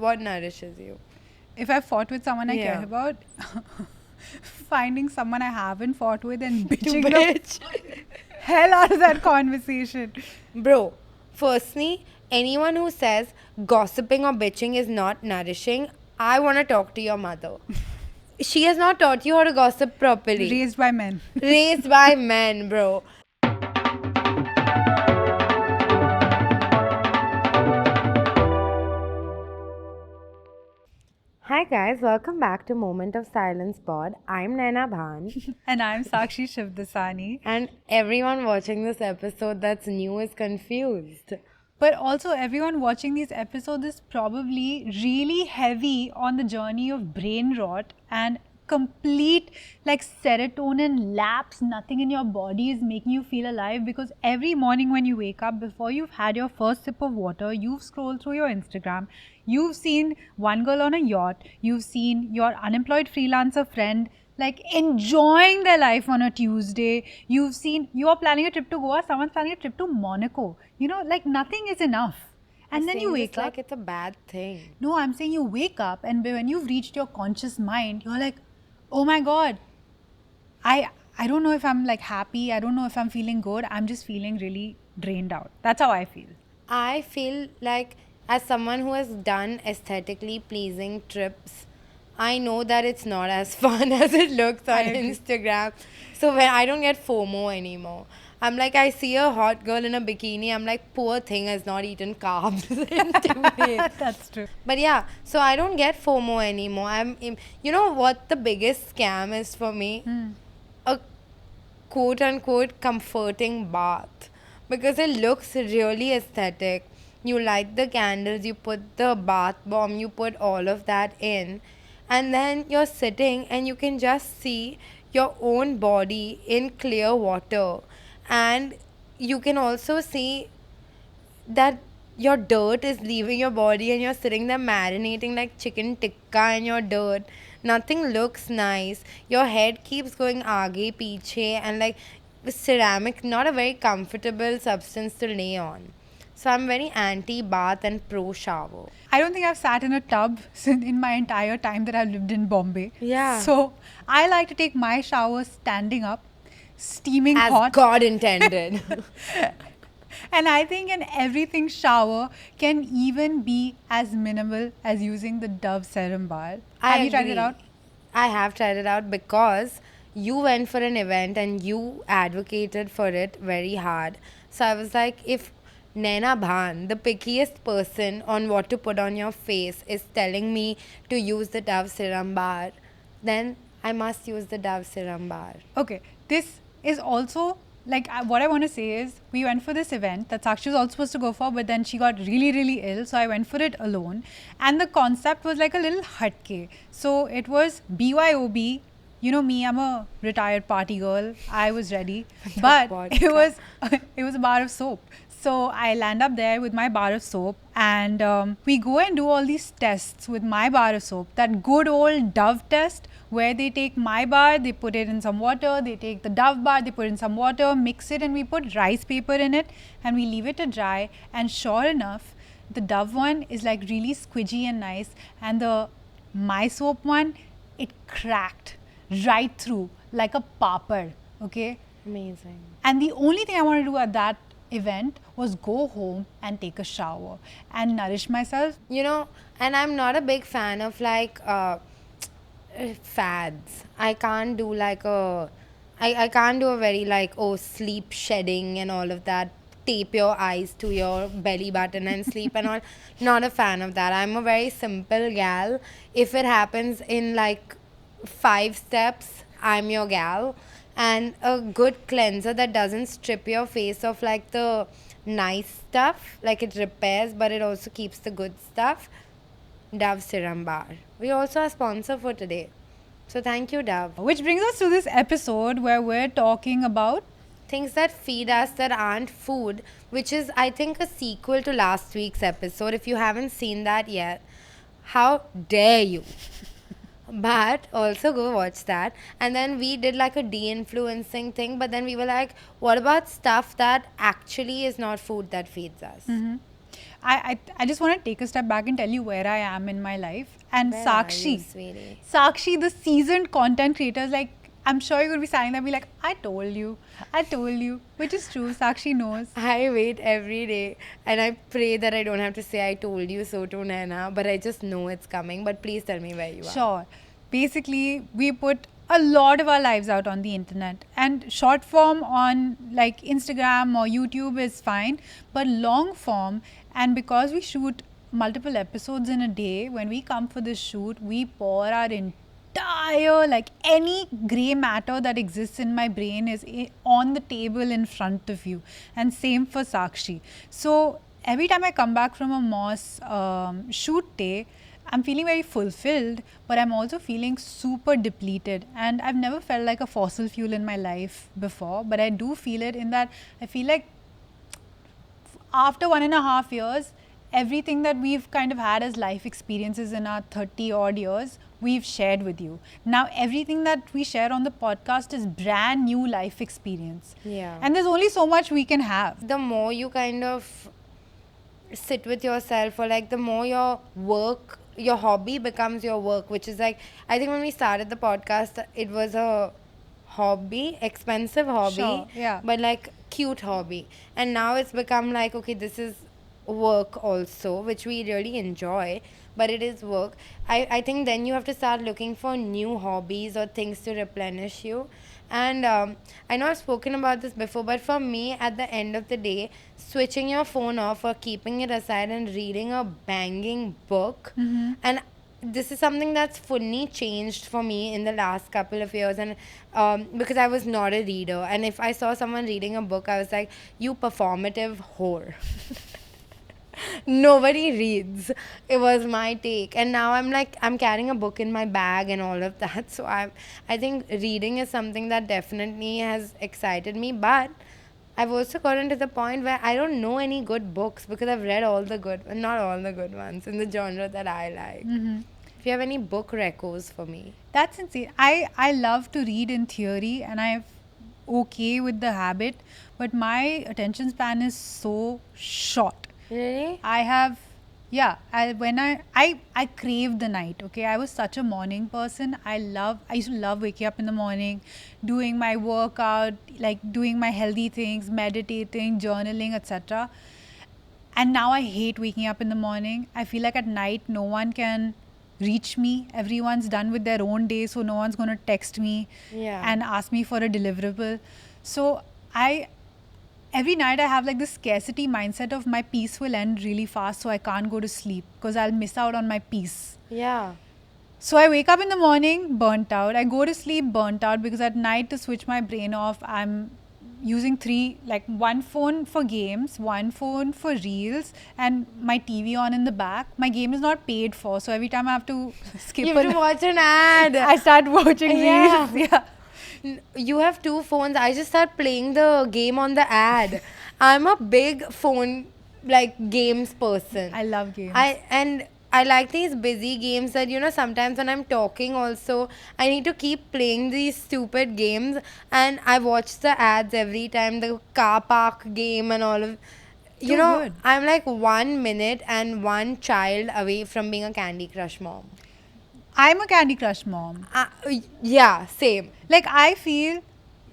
what nourishes you? If I fought with someone I care Yeah. about, finding someone I haven't fought with and To bitching the bitch. hell out of that conversation. Bro, firstly, anyone who says gossiping or bitching is not nourishing, I want to talk to your mother. She has not taught you how to gossip properly. Raised by men. Raised by men, bro. Hi guys, welcome back to Moment of Silence Pod. I'm Naina Bhan, And I'm Sakshi Shivdasani. and everyone watching this episode that's new is confused. But also, everyone watching these episodes is probably really heavy on the journey of brain rot and complete like serotonin lapse. Nothing in your body is making you feel alive because every morning when you wake up, before you've had your first sip of water, you've scrolled through your Instagram, you've seen one girl on a yacht, you've seen your unemployed freelancer friend like enjoying their life on a Tuesday. You've seen you're planning a trip to Goa, someone's planning a trip to Monaco. You know, like nothing is enough. And then you Saying this wake up. like it's a bad thing. No, I'm saying you wake up and when you've reached your conscious mind, you're like, oh my God, I don't know if I'm like happy. I don't know if I'm feeling good. I'm just feeling really drained out. That's how I feel. I feel like, as someone who has done aesthetically pleasing trips, I know that it's not as fun as it looks I on agree. Instagram. So when I don't get FOMO anymore. I'm like, I see a hot girl in a bikini, I'm like, poor thing has not eaten carbs in 2 days. That's true. But yeah, so I don't get FOMO anymore. You know what the biggest scam is for me? A quote unquote comforting bath, because it looks really aesthetic. You light the candles, you put the bath bomb, you put all of that in, and then you're sitting and you can just see your own body in clear water, and you can also see that your dirt is leaving your body and you're sitting there marinating like chicken tikka in your dirt. Nothing looks nice. Your head keeps going aage piche, and like ceramic, not a very comfortable substance to lay on. So I'm very anti bath and pro shower. I don't think I've sat in a tub in my entire time that I've lived in Bombay. Yeah. So I like to take my shower standing up, steaming As hot. God intended. And I think an everything shower can even be as minimal as using the Dove Serum Bar. Have you tried it agree. out? I have tried it out because you went for an event and you advocated for it very hard. So I was like, if Naina Bhan, the pickiest person on what to put on your face, is telling me to use the Dove Serum Bar, then I must use the Dove Serum Bar. Okay, this is also like what I want to say is we went for this event that Sakshi was also supposed to go for, but then she got really, really ill. So I went for it alone. And the concept was like a little hatke. So it was BYOB. You know me, I'm a retired party girl. I was ready. But vodka. it was a bar of soap. So I land up there with my bar of soap and we go and do all these tests with my bar of soap. That good old Dove test where they take my bar, they put it in some water, they take the Dove bar, they put in some water, mix it and we put rice paper in it and we leave it to dry. And sure enough, the Dove one is like really squidgy and nice and the my soap one, it cracked right through like a papad. Okay. Amazing. And the only thing I wanted to do at that event was go home and take a shower and nourish myself. You know, and I'm not a big fan of like fads. I can't do like I can't do a very like, oh, sleep shedding and all of that. Tape your eyes to your belly button and sleep and all. Not a fan of that. I'm a very simple gal. If it happens in like 5 steps, I'm your gal. And a good cleanser that doesn't strip your face of like the nice stuff, like it repairs but it also keeps the good stuff. Dove Serum Bar. We also are sponsor for today. So thank you, Dove. Which brings us to this episode where we're talking about Things that feed us that aren't food, which is, I think, a sequel to last week's episode. If you haven't seen that yet, how dare you? But also go watch that. And then we did like a de-influencing thing, but then we were like, what about stuff that actually is not food that feeds us? I just want to take a step back and tell you where I am in my life. And Where are you, Sakshi, sweetie? Sakshi, the seasoned content creators, like I'm sure you're gonna be signing there and be like, I told you, which is true. Sakshi knows. I wait every day and I pray that I don't have to say I told you so to Naina, but I just know it's coming. But please tell me where you are. Sure. Basically, we put a lot of our lives out on the internet, and short form on like Instagram or YouTube is fine, but long form, and because we shoot multiple episodes in a day, when we come for this shoot, we pour our entire, like any gray matter that exists in my brain is on the table in front of you, and same for Sakshi. So every time I come back from a Moss shoot day, I'm feeling very fulfilled, but I'm also feeling super depleted. And I've never felt like a fossil fuel in my life before, but I do feel it in that I feel like after 1.5 years, everything that we've kind of had as life experiences in our 30 odd years, we've shared with you. Now, everything that we share on the podcast is brand new life experience. Yeah. And there's only so much we can have. The more you kind of sit with yourself, or like the more your work, your hobby becomes your work, which is like, I think when we started the podcast, it was a hobby, expensive hobby, Sure, yeah. but like cute hobby. And now it's become like, okay, this is work also, which we really enjoy, but it is work. I think then you have to start looking for new hobbies or things to replenish you. And I know I've spoken about this before, but for me, at the end of the day, switching your phone off or keeping it aside and reading a banging book, and this is something that's fully changed for me in the last couple of years. And because I was not a reader, and if I saw someone reading a book, I was like, you performative whore. Nobody reads. It was my take. And now I'm like, I'm carrying a book in my bag and all of that. So I think reading is something that definitely has excited me, but I've also gotten to the point where I don't know any good books because I've read all the good, not all the good ones in the genre that I like. If you have any book recos for me. That's insane. I love to read in theory, and I'm okay with the habit, but my attention span is so short. Really? I have, yeah. I crave the night. Okay, I was such a morning person. I used to love waking up in the morning, doing my workout, like doing my healthy things, meditating, journaling, etc. And now I hate waking up in the morning. I feel like at night no one can reach me. Everyone's done with their own day, so no one's going to text me Yeah. and ask me for a deliverable. So every night I have like this scarcity mindset of my peace will end really fast, so I can't go to sleep because I'll miss out on my peace. Yeah. So I wake up in the morning burnt out. I go to sleep burnt out because at night, to switch my brain off, I'm using one phone for games, one phone for reels, and my TV on in the back. My game is not paid for, so every time I have to skip You have to watch an ad. I start watching Yeah. reels. Yeah. You have two phones. I just start playing the game on the ad. I'm a big phone like games person. I love games. I like these busy games that, you know, sometimes when I'm talking also, I need to keep playing these stupid games, and I watch the ads every time, the car park game and all of, you Too know, good. I'm like 1 minute and one child away from being a Candy Crush mom. I'm a Candy Crush mom. Yeah, same. Like, I feel,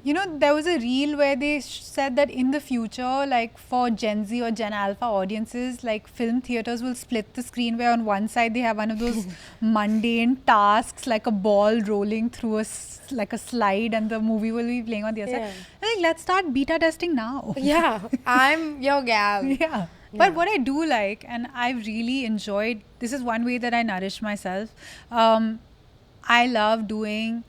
you know, there was a reel where they said that in the future, like for Gen Z or Gen Alpha audiences, like film theaters will split the screen where on one side they have one of those mundane tasks, like a ball rolling through like a slide, and the movie will be playing on the other Yeah. side. I'm like, let's start beta testing now. Yeah, I'm your gal. Yeah. But what I do like, and I've really enjoyed, this is one way that I nourish myself. I love doing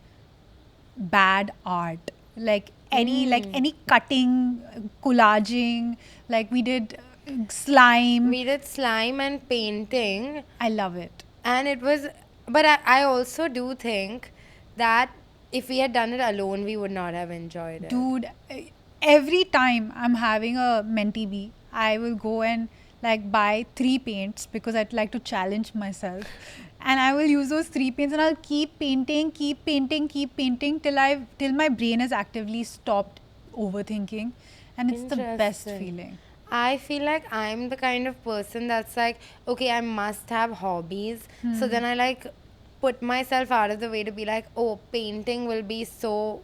bad art, like any cutting, collaging. Like we did slime. We did slime and painting, I love it. and it was, but I also do think that if we had done it alone, we would not have enjoyed it. Dude, every time I'm having a mentee bee, I will go and like buy 3 paints because I'd like to challenge myself. And I will use those 3 paints and I'll keep painting till my brain has actively stopped overthinking. And it's the best Interesting. feeling. I feel like I'm the kind of person that's like, okay, I must have hobbies. So then I like put myself out of the way to be like, oh, painting will be so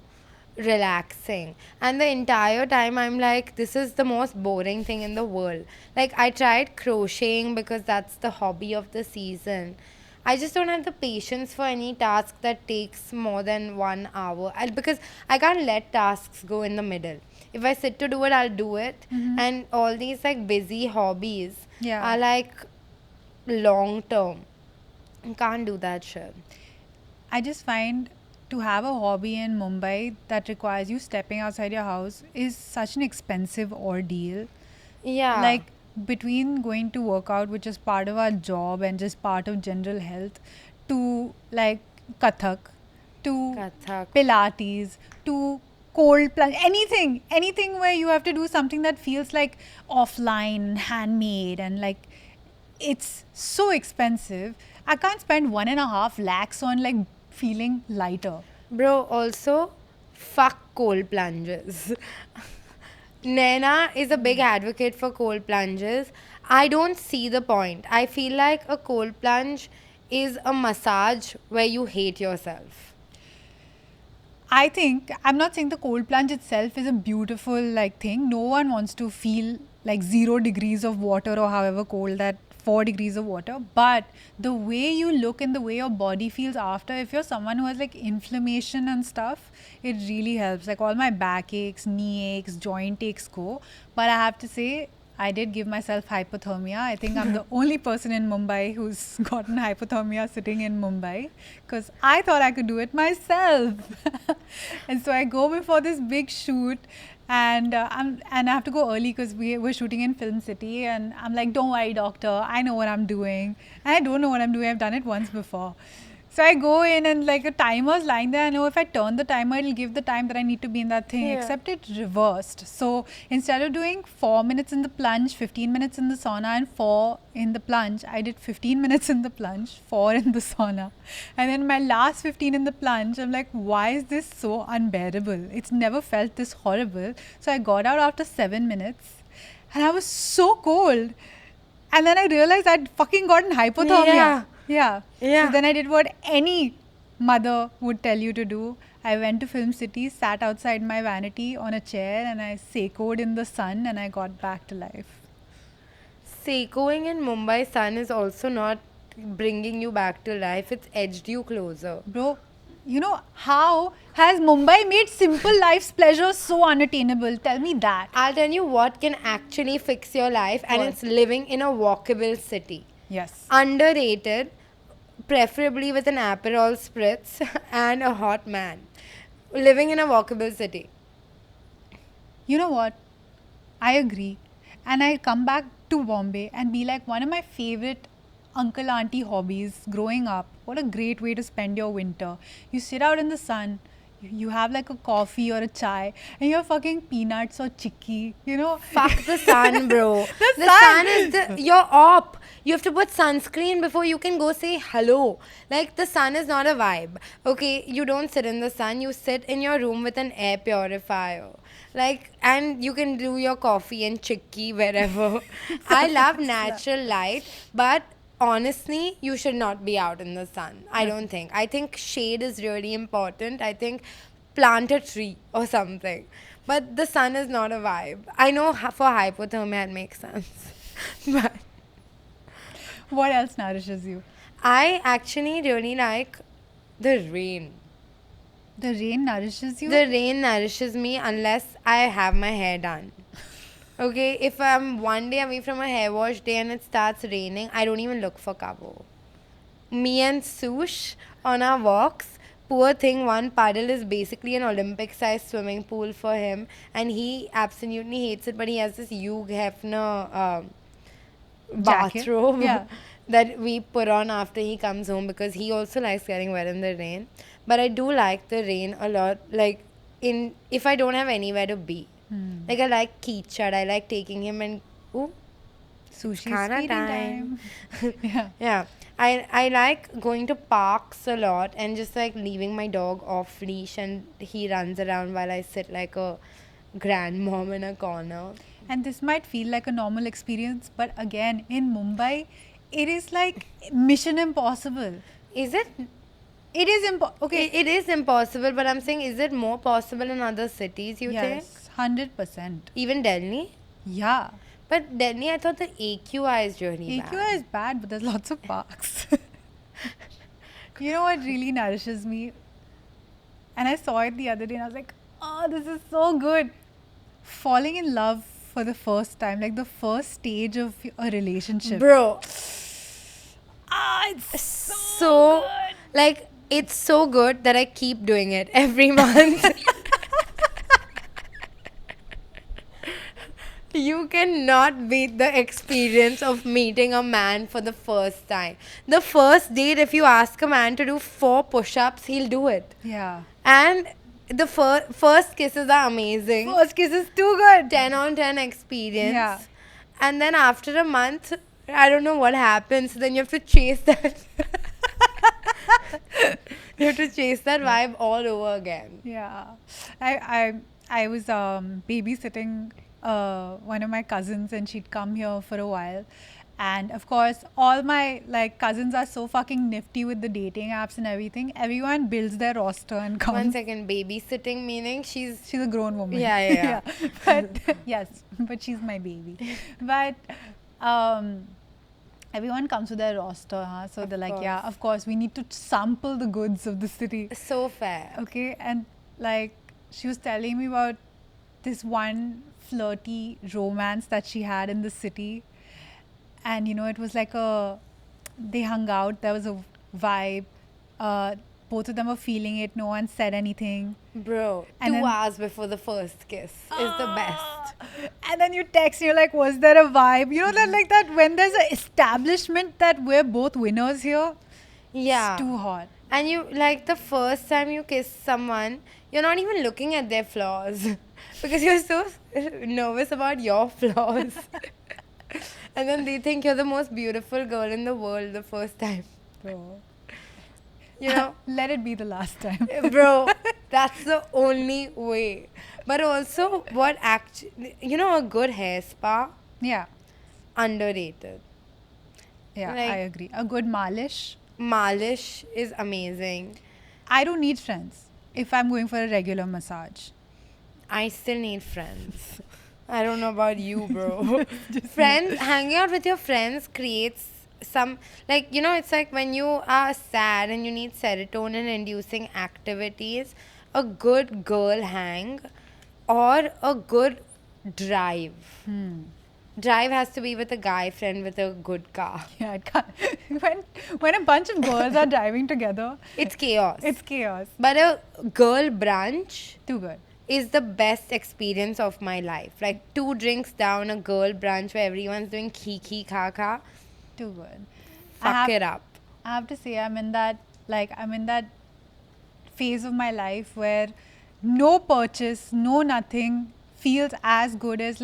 relaxing. And the entire time I'm like, this is the most boring thing in the world. Like, I tried crocheting because that's the hobby of the season. I just don't have the patience for any task that takes more than 1 hour. Because I can't let tasks go in the middle. If I sit to do it, I'll do it. And all these like busy hobbies Yeah. are like long term. You can't do that shit. I just find to have a hobby in Mumbai that requires you stepping outside your house is such an expensive ordeal. Yeah. Like between going to work out, which is part of our job and just part of general health, to like Kathak, to Kathak. Pilates, to cold plunge, anything where you have to do something that feels like offline, handmade, and like it's so expensive. I can't spend 1.5 lakhs on like feeling lighter. Bro, also, fuck cold plunges. Naina is a big advocate for cold plunges. I don't see the point. I feel like a cold plunge is a massage where you hate yourself. I think I'm not saying the cold plunge itself is a beautiful like thing. No one wants to feel like 0 degrees of water or however cold that 4 degrees of water. But the way you look and the way your body feels after, if you're someone who has like inflammation and stuff, it really helps. Like all my back aches, knee aches, joint aches go. But I have to say, I did give myself hypothermia. I think I'm the only person in Mumbai who's gotten hypothermia sitting in Mumbai because I thought I could do it myself. And so I go before this big shoot and I have to go early because we're shooting in Film City and I'm like, don't worry, doctor, I know what I'm doing. And I don't know what I'm doing. I've done it once before. So I go in and like a timer's lying there. I know if I turn the timer, it'll give the time that I need to be in that thing, Yeah. except it reversed. So instead of doing 4 minutes in the plunge, 15 minutes in the sauna, and 4 in the plunge, I did 15 minutes in the plunge, 4 in the sauna. And then my last 15 in the plunge, I'm like, why is this so unbearable? It's never felt this horrible. So I got out after 7 minutes and I was so cold. And then I realized I'd fucking gotten hypothermia. Yeah. Yeah. Yeah. So then I did what any mother would tell you to do. I went to Film City, sat outside my vanity on a chair, and I seikoed in the sun, and I got back to life. Seikoing in Mumbai sun is also not bringing you back to life. It's edged you closer. Bro, you know, how has Mumbai made simple life's pleasures so unattainable? Tell me that. I'll tell you what can actually fix your life, and What? it's living in a walkable city. Yes. Underrated, preferably with an Aperol spritz and a hot man. Living in a walkable city. You know what? I agree. And I come back to Bombay and be like, one of my favorite uncle auntie hobbies growing up. What a great way to spend your winter. You sit out in the sun, you have like a coffee or a chai, and you have fucking peanuts or chicky, you know? Fuck the sun, bro. The sun sun. is your op. You have to put sunscreen before you can go say hello. Like, the sun is not a vibe. Okay, you don't sit in the sun, you sit in your room with an air purifier. Like, and you can do your coffee and chicky wherever. I love natural light, but honestly, you should not be out in the sun. I don't think. I think shade is really important. I think plant a tree or something. But the sun is not a vibe. I know for hypothermia it makes sense. But What else nourishes you? I actually really like the rain. The rain nourishes you? The rain nourishes me unless I have my hair done. Okay, if I'm one day away from a hair wash day and it starts raining, I don't even look for cover. Me and Sush on our walks, poor thing, one puddle is basically an Olympic sized swimming pool for him, and he absolutely hates it, but he has this Hugh Hefner Jacket? bathrobe Yeah. that we put on after he comes home because he also likes getting wet in the rain. But I do like the rain a lot, like in if I don't have anywhere to be. Like I like Keechad, I like taking him and ooh, Sushi's Khana feeding time. Yeah. Yeah. I like going to parks a lot and just like leaving my dog off leash and he runs around while I sit like a grandmom in a corner. And this might feel like a normal experience, but again, in Mumbai, it is like mission impossible. Is it? It is okay. It is impossible, but I'm saying, is it more possible in other cities, you think? Yes, 100%. Even Delhi? Yeah. But Delhi, I thought the AQI is really AQI bad. is bad, but there's lots of parks. You know what really nourishes me? And I saw it the other day and I was like, oh, this is so good. Falling in love for the first time, like the first stage of a relationship. Bro, It's so, like, it's so good that I keep doing it every month. You cannot beat the experience of meeting a man for the first time. The first date, if you ask a man to do 4 push-ups, he'll do it. Yeah. And the first kisses are amazing. First kiss is too good. 10 on 10 experience. Yeah. And then after a month, I don't know what happens. Then you have to chase that. You have to chase that vibe all over again. Yeah. I was babysitting one of my cousins and she'd come here for a while. And of course, all my cousins are so fucking nifty with the dating apps and everything. Everyone builds their roster and comes. 1 second, babysitting meaning she's She's a grown woman. Yeah. But yes, but she's my baby. But everyone comes with their roster, huh? So they're like, yeah, course. of course, we need to sample the goods of the city. so fair. Okay, and she was telling me about this one flirty romance that she had in the city. And it was like they hung out, there was a vibe, both of them were feeling it, no one said anything. Bro, And 2 then- hours before the first kiss is the best. And then you text and you're like, was there a vibe? You know that that when there's an establishment that we're both winners here, Yeah. it's too hot. And you, like, the first time you kiss someone, you're not even looking at their flaws because you're so nervous about your flaws. And then they think you're the most beautiful girl in the world the first time. Bro. You know? Let it be the last time. Bro, that's the only way. But also, a good hair spa, Yeah. underrated. Yeah, Like- I agree. A good malish. Malish is amazing. I don't need friends if I'm going for a regular massage. I still need friends. I don't know about you, bro. Friends, hanging out with your friends creates some, it's like when you are sad and you need serotonin inducing activities, a good girl hang or a good drive. Drive has to be with a guy friend with a good car. Yeah, it can't. when a bunch of girls are driving together, It's chaos. it's chaos. But a girl brunch Too good. is the best experience of my life. Like 2 drinks down, a girl brunch where everyone's doing kiki kaka. Too good. Fuck it up. I have to say I'm in that phase of my life where no purchase, no nothing feels as good as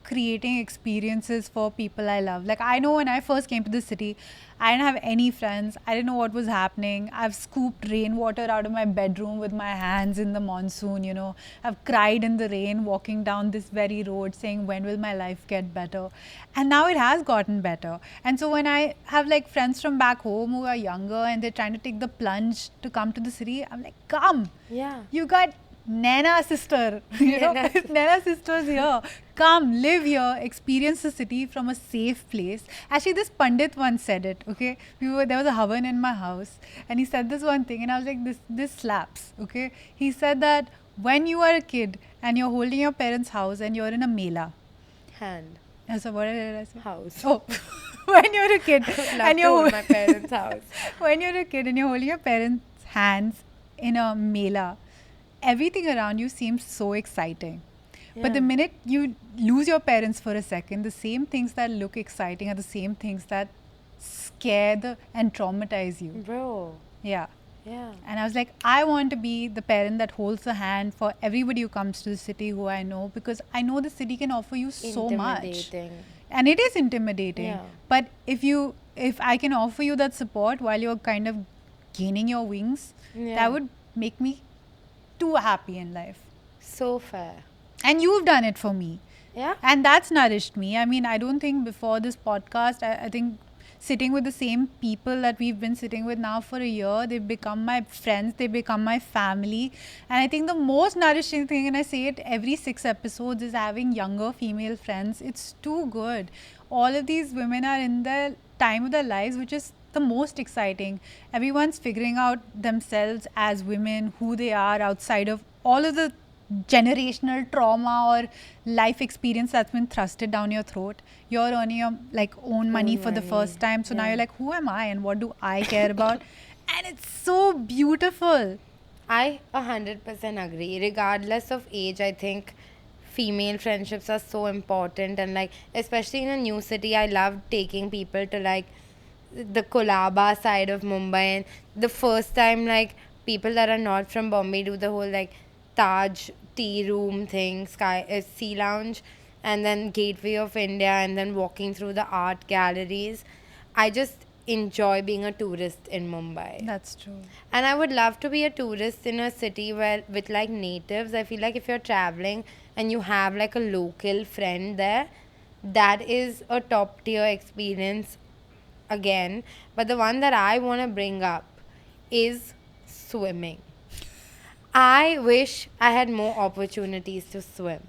creating experiences for people I love. I know when I first came to the city, I didn't have any friends. I didn't know what was happening. I've scooped rainwater out of my bedroom with my hands in the monsoon, I've cried in the rain walking down this very road saying, when will my life get better? And now it has gotten better. And so when I have friends from back home who are younger and they're trying to take the plunge to come to the city, I'm like, come. Yeah. You got Nana sister, Nana sister's here. Come, live here, experience the city from a safe place. Actually, this Pandit once said it, okay? There was a havan in my house and he said this one thing and I was like, this slaps, okay? He said that when you are a kid and you're holding your parents' house and you're in a mela. Hand. So what did I say? House. Oh, when you're a kid Love and to you're hold my parents' house. when you're a kid and you're holding your parents' hands in a mela, everything around you seems so exciting. But the Yeah. minute you lose your parents for a second, the same things that look exciting are the same things that scare and traumatize you. Bro. Yeah. Yeah. And I was like, I want to be the parent that holds the hand for everybody who comes to the city who I know, because I know the city can offer you so much. Intimidating. And it is intimidating. Yeah. But if I can offer you that support while you're kind of gaining your wings, Yeah. that would make me too happy in life. So fair. And you've done it for me. Yeah. And that's nourished me. I mean, I don't think before this podcast, I think sitting with the same people that we've been sitting with now for a year, they've become my friends, they become my family. And I think the most nourishing thing, and I say it every 6 episodes, is having younger female friends. It's too good. All of these women are in the time of their lives, which is the most exciting. Everyone's figuring out themselves as women, who they are outside of all of the generational trauma or life experience that's been thrusted down your throat. You're earning your like own money for the money. first time, so now Yeah. you're like, who am I and what do I care about? And it's so beautiful. I 100% agree. Regardless of age, I think female friendships are so important, and like especially in a new city, I love taking people to like the Kolaba side of Mumbai, and the first time like people that are not from Bombay do the whole like Taj tea room thing, Sky Sea Lounge, and then Gateway of India, and then walking through the art galleries. I just enjoy being a tourist in Mumbai. That's true. And I would love to be a tourist in a city where with like natives. I feel like if you're traveling and you have like a local friend there, that is a top tier experience again. But the one that I want to bring up is swimming. I wish I had more opportunities to swim.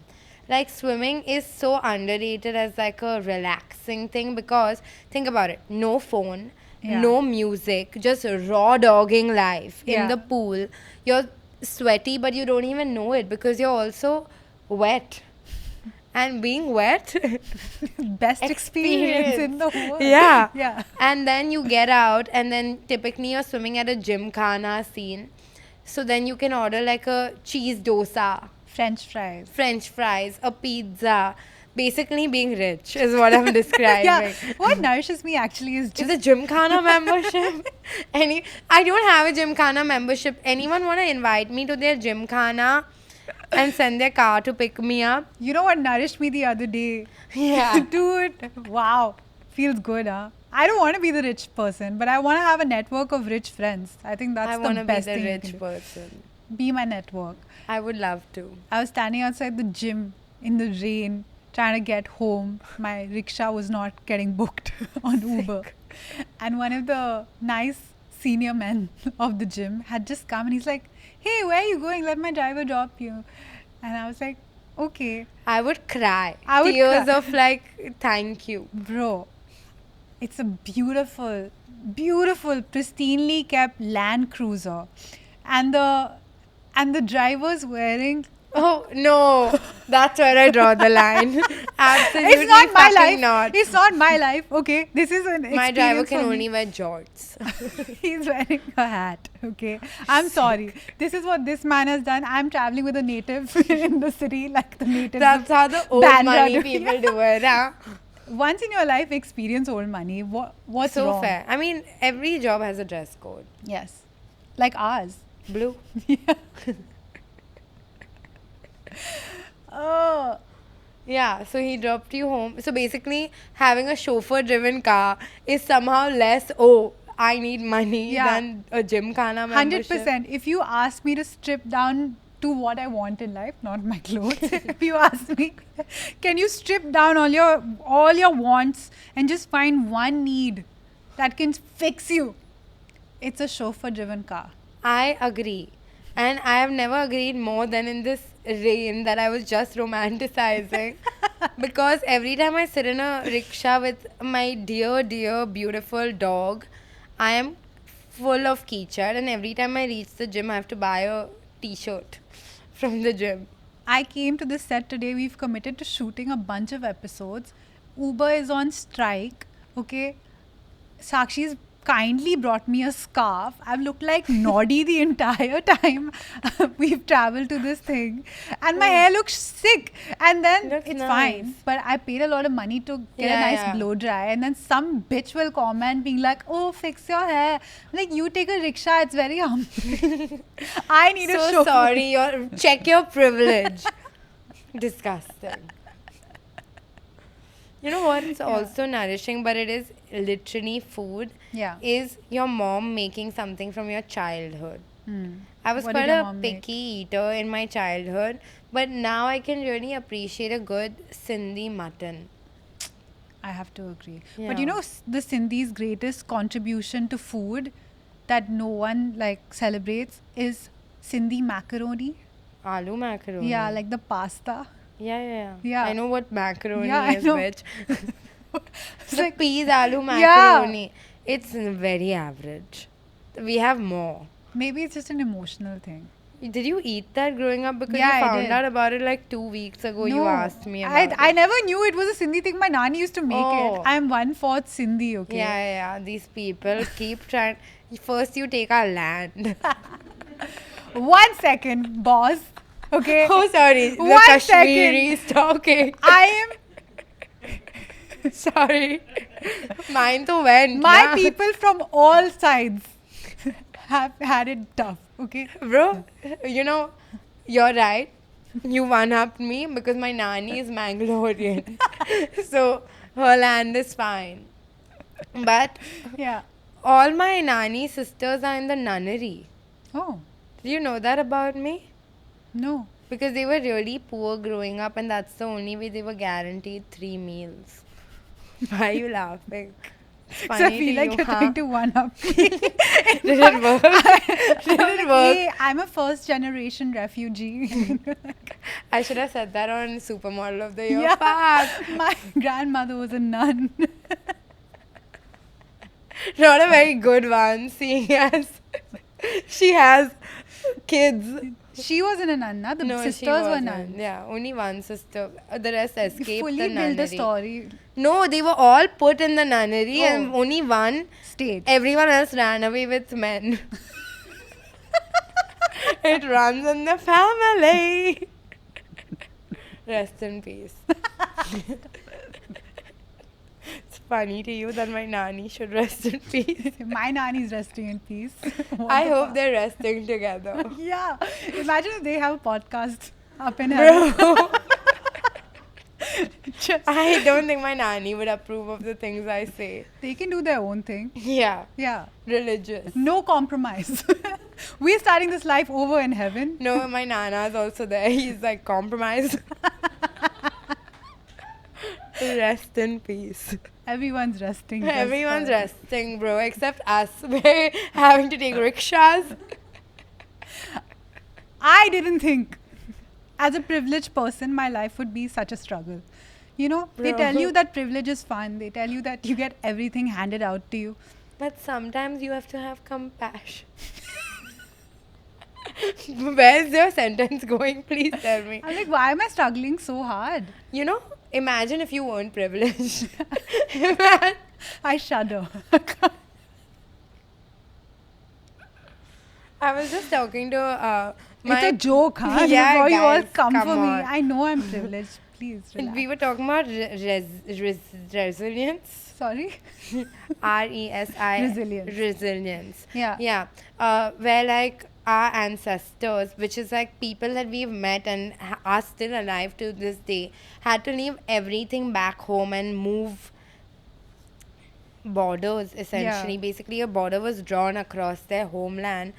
Like swimming is so underrated as like a relaxing thing because think about it, no phone, Yeah. no music, just raw dogging life in Yeah. the pool. You're sweaty but you don't even know it because you're also wet. And being wet Best experience in the world. yeah. Yeah. And then you get out, and then typically you're swimming at a gymkhana scene. So then you can order like a cheese dosa, French fries. French fries, a pizza. Basically, being rich is what I'm describing. Yeah. What nourishes me actually is Is just a gymkhana membership? I don't have a gymkhana membership. Anyone want to invite me to their gymkhana and send their car to pick me up? You know what nourished me the other day? Yeah. Dude, wow. Feels good, huh? I don't want to be the rich person, but I want to have a network of rich friends. I think that's I the want to be best the thing you rich can do. person. Be my network. I would love to. I was standing outside the gym in the rain, trying to get home. My rickshaw was not getting booked on Uber. And one of the nice senior men of the gym had just come and he's like, hey, where are you going? Let my driver drop you. And I was like, okay, I would cry. I would Tears cry. of like, thank you. bro. It's a beautiful, beautiful, pristinely kept Land Cruiser. And the driver's wearing Oh no, that's where I draw the line. Absolutely, it's not my fucking life. not. It's not my life. Okay, this is an My driver experience can for me. only wear jorts. He's wearing a hat. Okay, I'm sorry. This is what this man has done. I'm traveling with a native in the city, like the natives. That's how the old Bandra money do. people do it. Huh? Once in your life, experience old money. What's So wrong? fair. I mean, every job has a dress code. Yes, like ours. Blue. Oh, Yeah, so he dropped you home. So basically, having a chauffeur-driven car is somehow less. Oh, I need money Yeah. than a gymkhana membership. 100%. If you ask me to strip down to what I want in life, not my clothes. If you ask me, can you strip down all your wants and just find one need that can fix you? It's a chauffeur-driven car. I agree. And I have never agreed more than in this rain that I was just romanticizing. Because every time I sit in a rickshaw with my dear, dear, beautiful dog, I am full of keychain. And every time I reach the gym, I have to buy a t-shirt from the gym. I came to this set today. We've committed to shooting a bunch of episodes. Uber is on strike. Okay. Sakshi's kindly brought me a scarf. I've looked like Noddy the entire time we've traveled to this thing. And my hair looks sick. And then Looks it's nice. fine. But I paid a lot of money to get a Yeah, nice yeah. blow dry. And then some bitch will comment being like, oh, fix your hair. I'm like, you take a rickshaw. It's very humbling. I need a So chauffeur. sorry, check your privilege. Disgusting. You know what? It's also nourishing, but it is literally food. Yeah. Is your mom making something from your childhood? I was What quite did your a mom make? picky eater in my childhood, but now I can really appreciate a good Sindhi mutton. I have to agree. But Yeah. you know, the Sindhi's greatest contribution to food that no one like celebrates is Sindhi macaroni. Aloo macaroni. Yeah, like the pasta. Yeah. Yeah. I know what macaroni Yeah, I is, know. bitch. It's The like, peas aloo Yeah. macaroni. It's very average. We have more. maybe it's just an emotional thing. Did you eat that growing up? Because Yeah, I you found did. out about it like 2 weeks ago. You No, asked me I about I it. never knew it was a Sindhi thing. My nani used to make Oh. it. I'm 1/4 Sindhi, okay? Yeah. These people keep trying. First, you take our land. 1 second, boss. Okay. Oh, sorry. The 1 Kashmiri talking. I am Sorry. Mine to went. my na. people from all sides have had it tough, okay? Bro, you know, you're right. You one-upped me because my nani is Mangalorean. So, her land is fine. But Yeah. all my nani sisters are in the nunnery. Oh, Do you know that about me? no. Because they were really poor growing up, and that's the only way they were guaranteed 3 meals. Why are you laughing? It's So I funny feel to like you, you're huh? trying to one up. Did it work? Did it work? Hey, I'm a first generation refugee. I should have said that on Supermodel of the Year. Yeah. Fuck. My grandmother was a nun. Not a very good one, seeing as she has kids. She wasn't a nun, na? The No, she sisters were wasn't. nuns. Yeah, only one sister. The rest You escaped fully the built nunnery. a story. No, they were all put in the nunnery, and Oh. only one. State. Everyone else ran away with men. It runs in the family. Rest in peace. It's funny to you that my nanny should rest in peace. My nanny's resting in peace. What I the hope fuck? they're resting together. Yeah. Imagine if they have a podcast up in heaven. Bro, Just- I don't think my nanny would approve of the things I say. They can do their own thing. Yeah, Yeah. religious. No compromise. We're starting this life over in heaven. No, my nana's also there. He's like, compromise. Rest in peace. Everyone's resting. just Everyone's for- resting, bro, except us. We're having to take rickshaws. I didn't think, as a privileged person, my life would be such a struggle. You know, they Bro. tell you that privilege is fun. They tell you that you get everything handed out to you. But sometimes you have to have compassion. Where's your sentence going? Please tell me. I'm like, why am I struggling so hard? You know, imagine if you weren't privileged. I shudder. I was just talking to It's a joke, huh? Yeah, Before you all guys, come come for me. on. I know I'm privileged. Please relax. We were talking about resilience. Sorry? RESI. Resilience. Resilience. Yeah. Yeah. Where like our ancestors, which is like people that we've met and are still alive to this day, had to leave everything back home and move borders essentially. Yeah. Basically, a border was drawn across their homeland,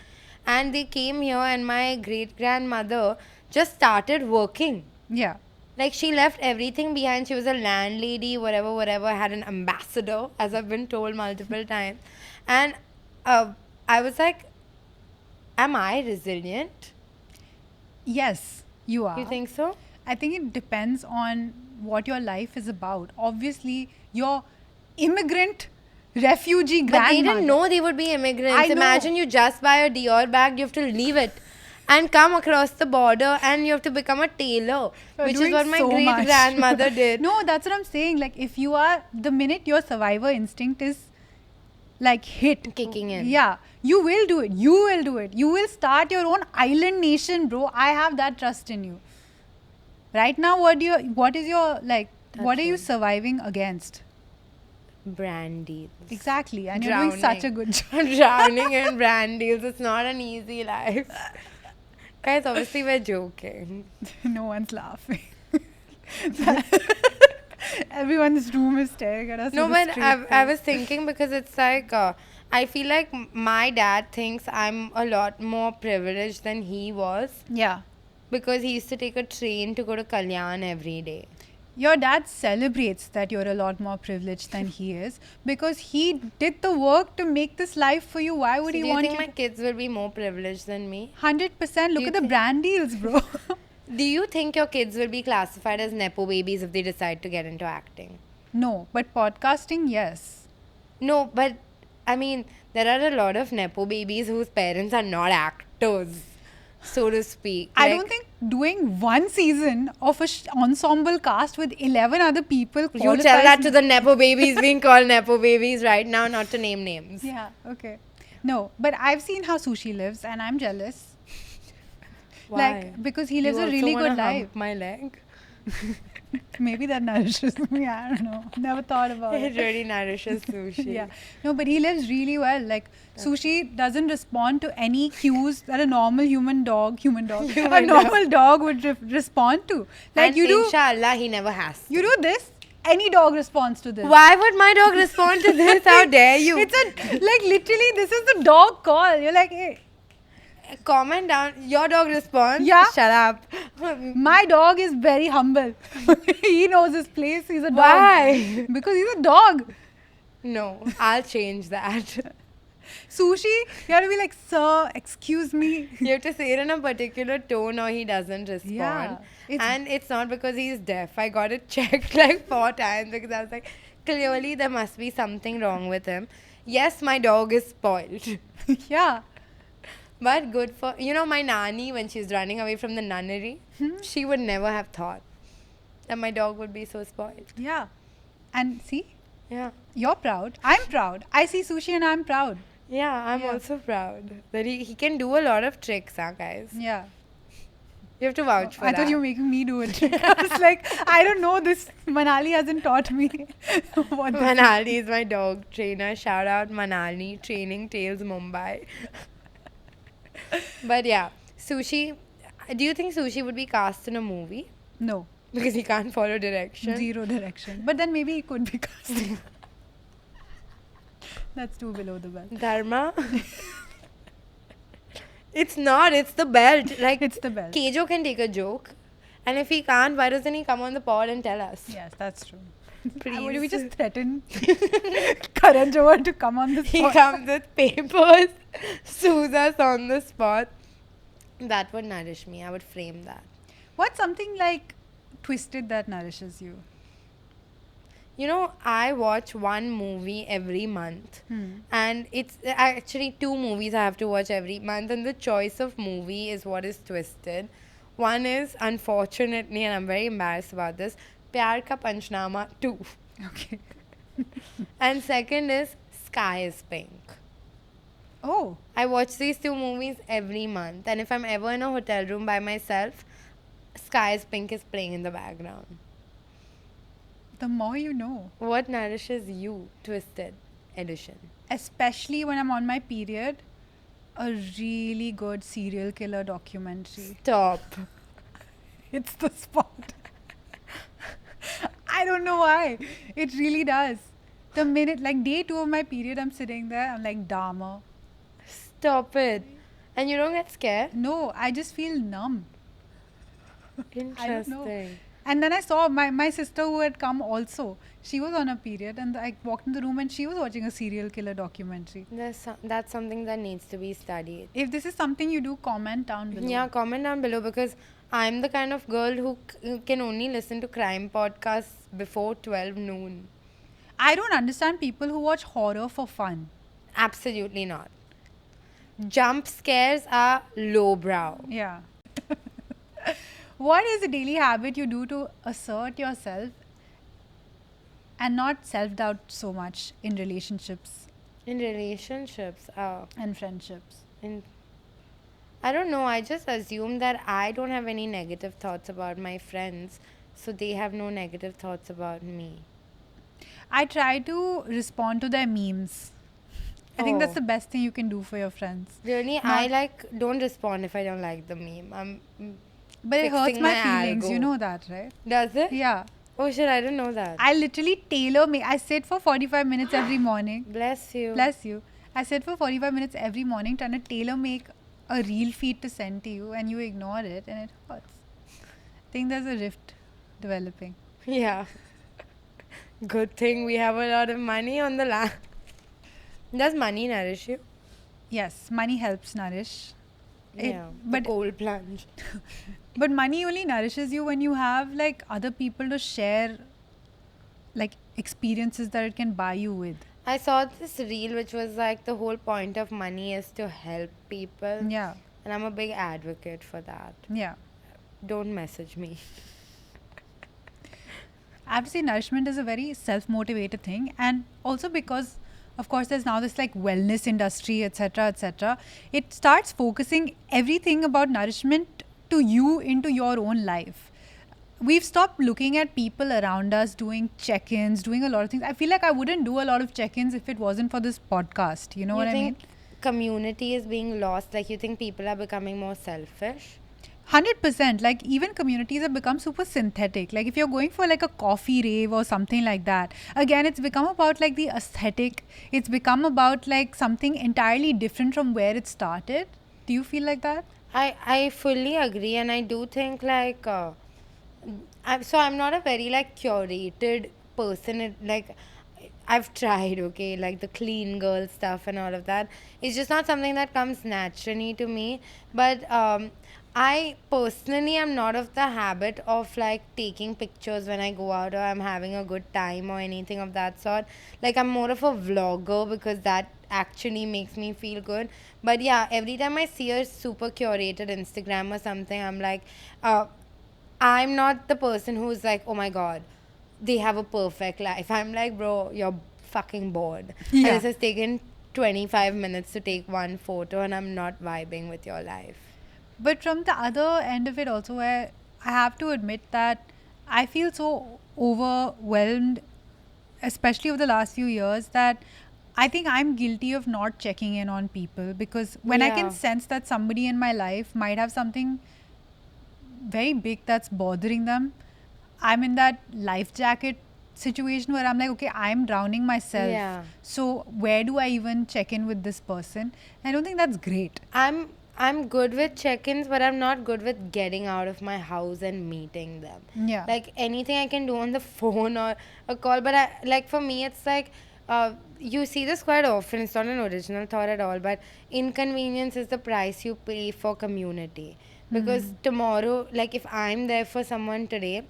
and they came here, and my great grandmother just started working. Yeah. Like she left everything behind. She was a landlady, whatever, had an ambassador, as I've been told multiple times. And I was like, am I resilient? Yes, you are. You think so? I think it depends on what your life is about. Obviously, your immigrant, refugee But grandmother. they didn't know they would be immigrants. I know. Imagine you just buy a Dior bag, you have to leave it and come across the border, and you have to become a tailor, You're which is doing what my so great much. grandmother did. No, that's what I'm saying. Like, if you are, the minute your survivor instinct is like hit, Kicking in. yeah, you will do it. You will do it. You will start your own island nation, bro. I have that trust in you. Right now, what is your, like, what are you That's it. surviving against? Brand deals. Exactly. And you're doing such a good job. Drowning in brand deals. It's not an easy life. Guys, obviously we're joking. No one's laughing. Everyone in this room is staring at us. No, with a but straight I face. was thinking because it's like I feel like my dad thinks I'm a lot more privileged than he was Yeah. because he used to take a train to go to Kalyan every day. Your dad celebrates that you're a lot more privileged than he is because he did the work to make this life for you. Why would So he do you want think you my kids will be more privileged than me? 100%. Look you at the think- brand deals, bro. Do you think your kids will be classified as nepo babies if they decide to get into acting? No, but podcasting, yes. No, but I mean, there are a lot of nepo babies whose parents are not actors, so to speak. I Like, don't think doing one season of a ensemble cast with 11 other people you tell qualifies that me- to the nepo babies being called nepo babies right now, not to name names. Yeah, okay. No, but I've seen how Sushi lives and I'm jealous. Why? Like, because he lives you a also really wanna good life. hump my leg. Maybe that nourishes me. I don't know. Never thought about It it. really nourishes sushi. Yeah. No, but he lives really well. Like, Sushi doesn't respond to any cues that a normal human dog, a normal dog would respond to. Like, And you do, inshallah, he never has. you do this, any dog responds to this. Why would my dog respond to this? How dare you? It's like literally, this is the dog call. You're like, hey, Comment down. Your dog responds. Yeah. Shut up. my dog is very humble. He knows his place. He's a dog. Why? Because he's a dog. No, I'll change that. Sushi, you have to be like, sir, excuse me. You have to say it in a particular tone or he doesn't respond. Yeah, it's- And it's not because he's deaf. I got it checked like 4 times because I was like, clearly there must be something wrong with him. Yes, my dog is spoiled. Yeah. But good for, my nanny, when she's running away from the nunnery, she would never have thought that my dog would be so spoiled. Yeah. And see, Yeah. you're proud. I'm proud. I see Sushi and I'm proud. Yeah, I'm Yeah. also proud that he can do a lot of tricks, guys. Yeah. You have to vouch for I that. thought you were making me do it. I was like, I don't know this. Manali hasn't taught me what this Manali is my dog trainer. Shout out Manali, Training Tales Mumbai. But yeah, Sushi. Do you think Sushi would be cast in a movie? No. Because he can't follow direction. Zero direction. But then maybe he could be casting. That's too below the belt. Dharma? It's not, it's the belt. Like, It's the belt. Kejo can take a joke. And if he can't, why doesn't he come on the pod and tell us? Yes, that's true. Please. Would we just threaten Karan Johar to come on this He pod? comes with papers, sues us on the spot. That would nourish me. I would frame that. What's something like twisted that nourishes you? I watch one movie every month. And it's actually 2 movies I have to watch every month. And the choice of movie is what is twisted. One is, unfortunately, and I'm very embarrassed about this, Pyar Ka Panchnama 2. Okay. And second is Sky is Pink. Oh, I watch these 2 movies every month. And if I'm ever in a hotel room by myself, Sky is Pink is playing in the background. the more you know. What nourishes you, Twisted Edition? Especially when I'm on my period, a really good serial killer documentary. Stop. It's the spot. I don't know why. It really does. The minute, like day 2 of my period, I'm sitting there, I'm like, Dharma. Stop it. And you don't get scared? No, I just feel numb. Interesting. And then I saw my sister who had come also. She was on a period and I walked in the room and she was watching a serial killer documentary. That's something that needs to be studied. If this is something you do, comment down below. Yeah, comment down below because I'm the kind of girl who can only listen to crime podcasts before 12 noon. I don't understand people who watch horror for fun. Absolutely not. Jump scares are lowbrow. Yeah. What is a daily habit you do to assert yourself and not self-doubt so much in relationships In relationships, and friendships? I don't know. I just assume that I don't have any negative thoughts about my friends, so they have no negative thoughts about me. I try to respond to their memes. I think that's Oh. the best thing you can do for your friends. Really, I don't respond if I don't like the meme. But it hurts Fixing my my feelings. algo. You know that, right? Does it? Yeah. Oh shit, I didn't know that. I literally tailor make. I sit for 45 minutes every morning. Bless you. Bless you. I sit for 45 minutes every morning trying to tailor make a reel feed to send to you, and you ignore it, and it hurts. I think there's a rift developing. Yeah. Good thing we have a lot of money on the land. Does money nourish you? Yes, money helps nourish. Yeah. But the cold plunge. But money only nourishes you when you have like other people to share like experiences that it can buy you with. I saw this reel which was like the whole point of money is to help people. Yeah. And I'm a big advocate for that. Yeah. Don't message me. I have to say nourishment is a very self-motivated thing, and also because of course there's now this like wellness industry, etc., etc. It starts focusing everything about nourishment to you into your own life. We've stopped looking at people around us doing check-ins, doing a lot of things. I feel like I wouldn't do a lot of check-ins if it wasn't for this podcast. You know what I mean? Community is being lost? Like you think people are becoming more selfish? 100%. Like even communities have become super synthetic. Like if you're going for like a coffee rave or something like that, again it's become about like the aesthetic. It's become about like something entirely different from where it started. Do you feel like that? I fully agree, and I do think like I'm not a very like curated person. Like I've tried, okay, like the clean girl stuff and all of that. It's just not something that comes naturally to me. But I personally am not of the habit of like taking pictures when I go out or I'm having a good time or anything of that sort. Like I'm more of a vlogger because that actually makes me feel good. But yeah, every time I see a super curated Instagram or something, I'm like, I'm not the person who's like, oh my god, they have a perfect life. I'm like, bro, you're fucking bored. Yeah. And this has taken 25 minutes to take one photo, and I'm not vibing with your life. But from the other end of it also, where I have to admit that I feel so overwhelmed, especially over the last few years, that I think I'm guilty of not checking in on people, because when I Yeah. can sense that somebody in my life might have something very big that's bothering them, I'm in that life jacket situation where I'm like, okay, I'm drowning myself. Yeah. So where do I even check in with this person? I don't think that's great. I'm good with check-ins, but I'm not good with getting out of my house and meeting them. Yeah. Like anything I can do on the phone or a call, but I like for me it's like you see this quite often. It's not an original thought at all, but inconvenience is the price you pay for community. Because tomorrow, like if I'm there for someone today,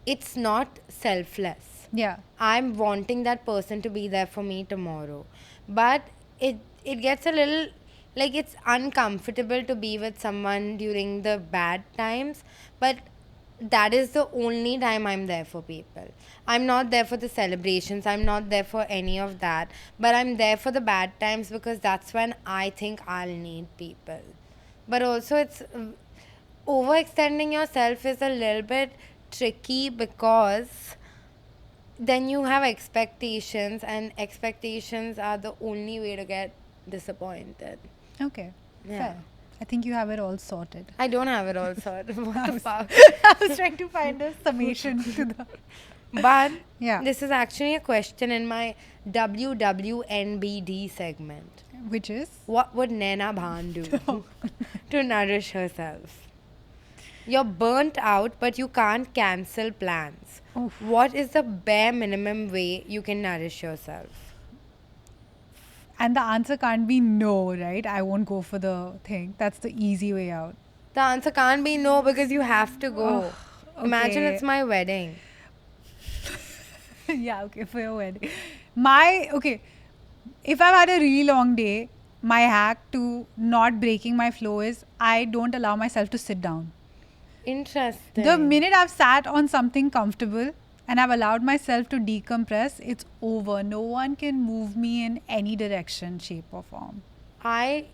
it's not selfless. Yeah. I'm wanting that person to be there for me tomorrow. But it gets a little like it's uncomfortable to be with someone during the bad times, but that is the only time I'm there for people. I'm not there for the celebrations, I'm not there for any of that, but I'm there for the bad times because that's when I think I'll need people. But also it's overextending yourself is a little bit tricky because then you have expectations, and expectations are the only way to get disappointed. Okay. Yeah. Fair. I think you have it all sorted. I don't have it all sorted. What the fuck? I was trying to find a summation to the. But Yeah. this is actually a question in my WWNBD segment. Which is? What would Naina Bhan do to nourish herself? You're burnt out, but you can't cancel plans. Oof. What is the bare minimum way you can nourish yourself? And the answer can't be no, right? I won't go for the thing. That's the easy way out. The answer can't be no because you have to go. Imagine okay. it's my wedding. Yeah, okay, for your wedding. If I've had a really long day, my hack to not breaking my flow is I don't allow myself to sit down. Interesting. The minute I've sat on something comfortable and I've allowed myself to decompress, it's over. No one can move me in any direction, shape, or form. My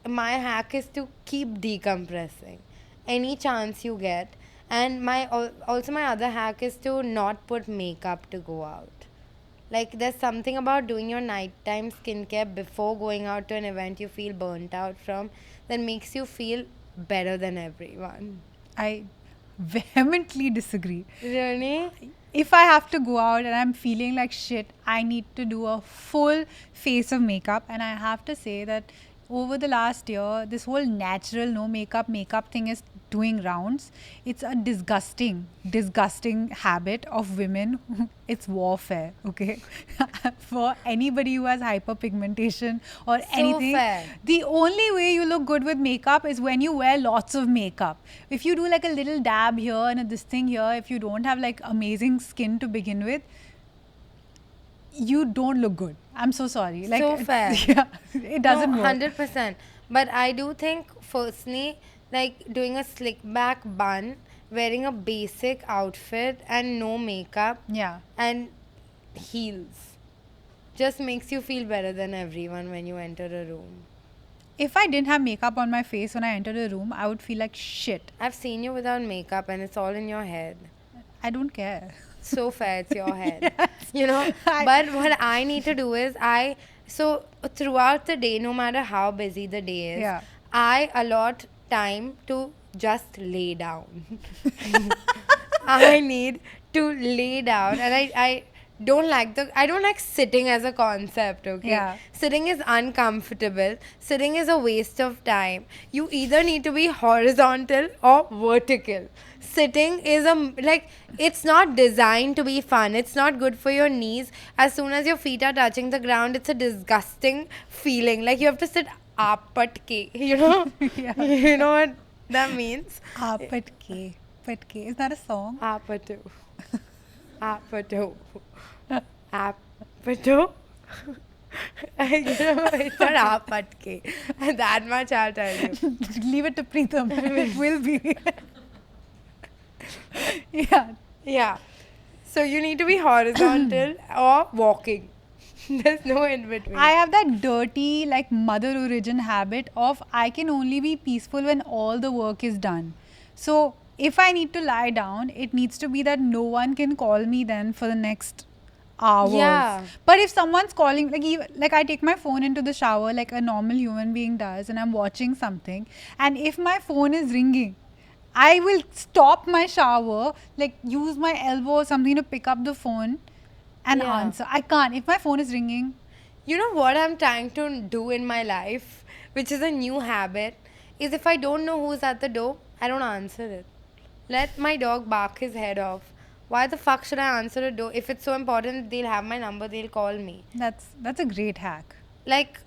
hack is to keep decompressing any chance you get, and my other hack is to not put makeup to go out. Like there's something about doing your nighttime skincare before going out to an event you feel burnt out from that makes you feel better than everyone. I vehemently disagree. Really? If I have to go out and I'm feeling like shit, I need to do a full face of makeup. And I have to say that over the last year, this whole natural no makeup thing is doing rounds. It's a disgusting habit of women. It's warfare, okay? For anybody who has hyperpigmentation or anything. fair. The only way you look good with makeup is when you wear lots of makeup. If you do like a little dab here and this thing here, if you don't have like amazing skin to begin with, you don't look good. I'm so sorry. Like, So fair. Yeah, it doesn't No, work. 100%. But I do think, firstly, like doing a slick back bun, wearing a basic outfit and no makeup Yeah. and heels just makes you feel better than everyone when you enter a room. If I didn't have makeup on my face when I entered a room, I would feel like shit. I've seen you without makeup and it's all in your head. I don't care. So fair, it's your head. You know, I- but what I need to do is so throughout the day, no matter how busy the day is, Yeah. I allot time to just lay down. I need to lay down, and I don't like sitting as a concept, okay? Yeah. Sitting is uncomfortable. Sitting is a waste of time. You either need to be horizontal or vertical. Sitting is it's not designed to be fun. It's not good for your knees. As soon as your feet are touching the ground, it's a disgusting feeling. Like you have to sit apatke, you know? Yeah. You know what that means? Patke. Patke. Is that a song? Apatu. Apatu. Apatu. It's not apatke. That much I'll tell you. Leave it to Preetham. It will be. Yeah. Yeah. So you need to be horizontal or walking. There's no in between. I have that dirty, like mother origin habit of I can only be peaceful when all the work is done. So if I need to lie down, it needs to be that no one can call me then for the next hours. Yeah. But if someone's calling, like I take my phone into the shower like a normal human being does, and I'm watching something, and if my phone is ringing, I will stop my shower, like use my elbow or something to pick up the phone and Yeah. answer. I can't. If my phone is ringing, You know what I'm trying to do in my life, which is a new habit, is if I don't know who's at the door, I don't answer it. Let my dog bark his head off. Why the fuck should I answer a door? If it's so important, they'll have my number, they'll call me. that's a great hack. Like,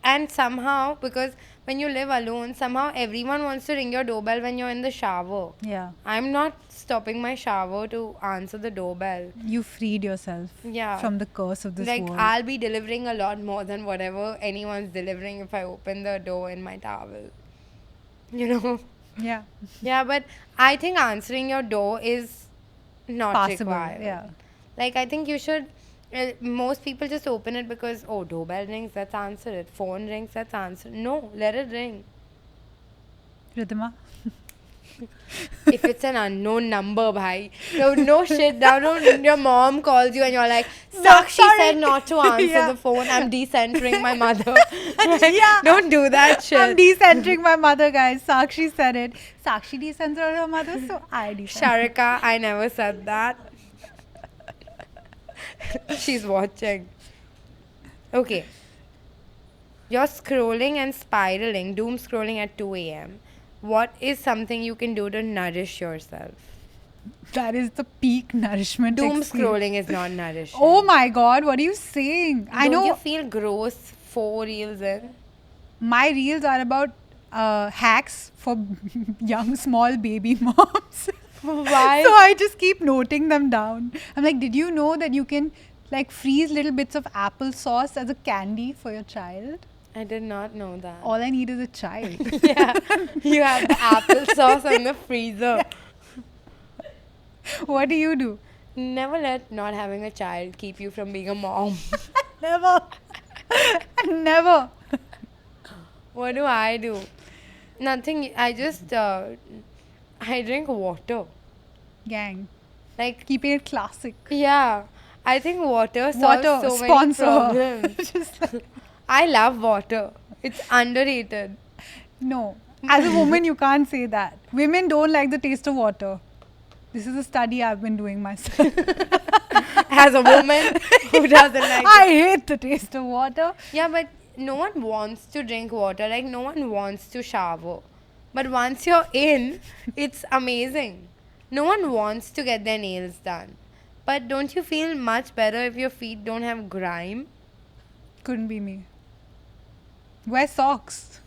and somehow, because when you live alone, somehow everyone wants to ring your doorbell when you're in the shower. Yeah. I'm not stopping my shower to answer the doorbell. You freed yourself Yeah. from the curse of this Like, world. I'll be delivering a lot more than whatever anyone's delivering if I open the door in my towel. You know? Yeah. Yeah, but I think answering your door is not Possible. required. Yeah. Like, I think you should. Most people just open it because, oh, doorbell rings, let's answer it. Phone rings, let's answer. No, let it ring. Ridhima. If it's an unknown number, bhai. No shit. Now your mom calls you and you're like, Sakshi sorry. said not to answer Yeah. the phone. I'm decentering my mother. Like, Yeah. Don't do that shit. I'm decentering my mother, guys. Sakshi said it. Sakshi decentered her mother, so I decentered. Sharika, I never said that. She's watching. Okay. You're scrolling and spiraling, doom scrolling at 2 a.m. What is something you can do to nourish yourself? That is the peak nourishment. Doom experience. scrolling is not nourishing. Oh my god, what are you saying? I Don't know you feel gross 4 reels in? my reels are about hacks for young, small baby moms. Why? So I just keep noting them down. I'm like, did you know that you can like freeze little bits of apple sauce as a candy for your child? I did not know that. All I need is a child. Yeah, you have the applesauce in the freezer. What do you do? Never let not having a child keep you from being a mom. Never. Never. What do I do? Nothing. I just I drink water. Gang. Like, Keeping it classic. yeah, I think water solves Water, so sponsor. many problems. Just like, I love water. It's underrated. no. As a woman, you can't say that. Women don't like the taste of water. This is a study I've been doing myself. As a woman who doesn't like I hate the taste of water. Yeah, but no one wants to drink water. Like, no one wants to shower. But once you're in, it's amazing. No one wants to get their nails done. But don't you feel much better if your feet don't have grime? Couldn't be me. Wear socks.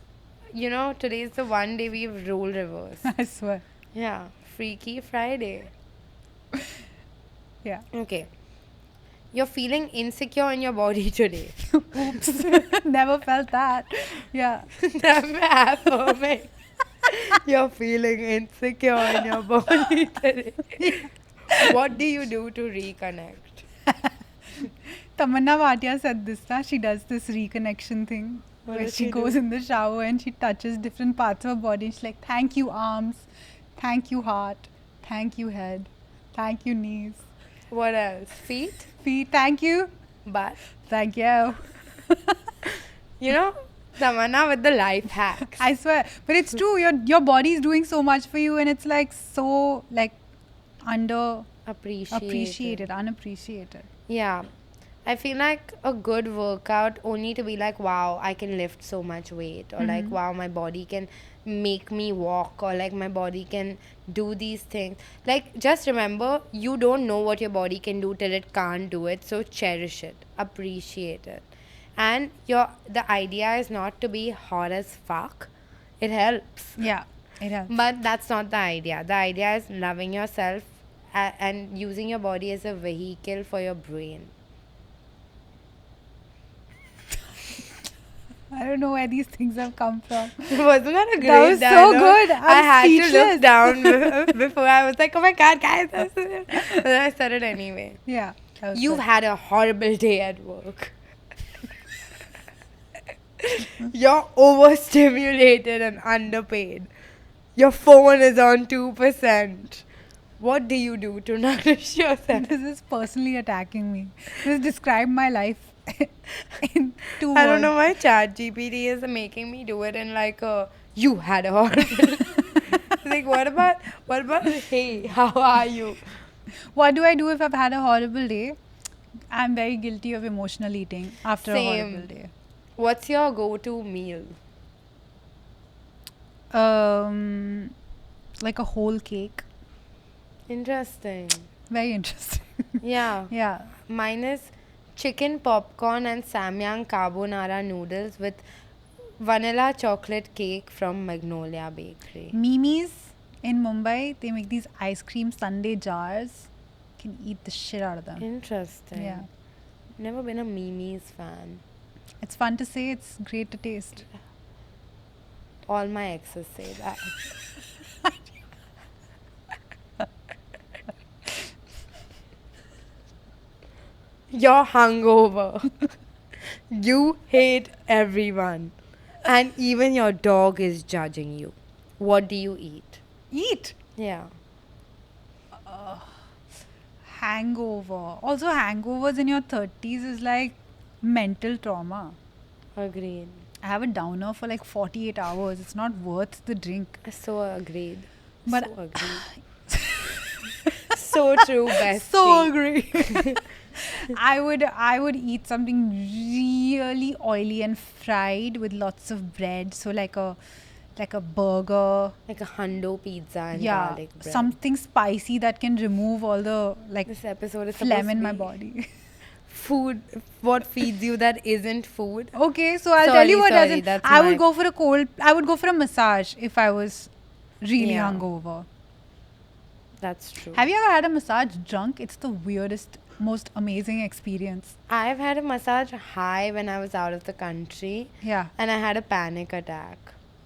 You know, today's the one day we've role reverse. I swear. Yeah, Freaky Friday. Yeah. Okay. You're feeling insecure in your body today. Oops. Never felt that. Yeah. Never affirming. You're feeling insecure in your body today. What do you do to reconnect? Tamanna Bhatia said this, she does this reconnection thing. What Where does she she goes do? in the shower and she touches different parts of her body. She's like, thank you arms, thank you heart, thank you head, thank you knees, What else? Feet? feet, thank you, But, thank you. you know, Tamanna with the life hacks. I swear. But it's true, your body is doing so much for you and it's like so like Appreciate. unappreciated. Yeah. I feel like a good workout only to be like, wow, I can lift so much weight. Or like, wow, my body can make me walk. Or like, my body can do these things. Like, just remember, you don't know what your body can do till it can't do it. So cherish it. Appreciate it. And the idea is not to be hot as fuck. It helps. Yeah, it helps. But that's not the idea. The idea is loving yourself and using your body as a vehicle for your brain. I don't know where these things have come from. Wasn't that a great That was so dialogue? good. I I'm had to speechless. look down before I was like, oh my god, guys. But then I said it anyway. Yeah. that was You've good. had a horrible day at work. You're overstimulated and underpaid. Your phone is on 2%. What do you do to nourish yourself? This is personally attacking me. This describe my life in 2 words. I don't know why ChatGPT is making me do it in like a you had a horrible. Like what about hey, how are you? What do I do if I've had a horrible day? I'm very guilty of emotional eating after a Same. horrible day. What's your go-to meal? Like a whole cake. Interesting. Very interesting. Yeah. Yeah. Mine is chicken popcorn and samyang carbonara noodles with vanilla chocolate cake from Magnolia Bakery. Mimi's in Mumbai, they make these ice cream sundae jars. Can eat the shit out of them. Interesting. Yeah. Never been a Mimi's fan. It's fun to say, it's great to taste. All my exes say that. You're hungover. You hate everyone. And even your dog is judging you. What do you eat? Eat! Yeah. Hangover. Also, hangovers in your 30s is like mental trauma. Agreed. I have a downer for like 48 hours. It's not worth the drink. So agreed. But- so agreed. So true, bestie. So agree. I would eat something really oily and fried with lots of bread. So like a burger. Like a hundo pizza and Yeah, garlic bread. something spicy that can remove all the like This episode is phlegm supposed in to my be body. Food. What feeds you that isn't food? Okay, so I'll tell you what Sorry, doesn't. that's I my- would go for I would go for a massage if I was really Yeah. hungover. That's true. Have you ever had a massage drunk? It's the weirdest, most amazing experience. I've had a massage high when I was out of the country Yeah. and I had a panic attack.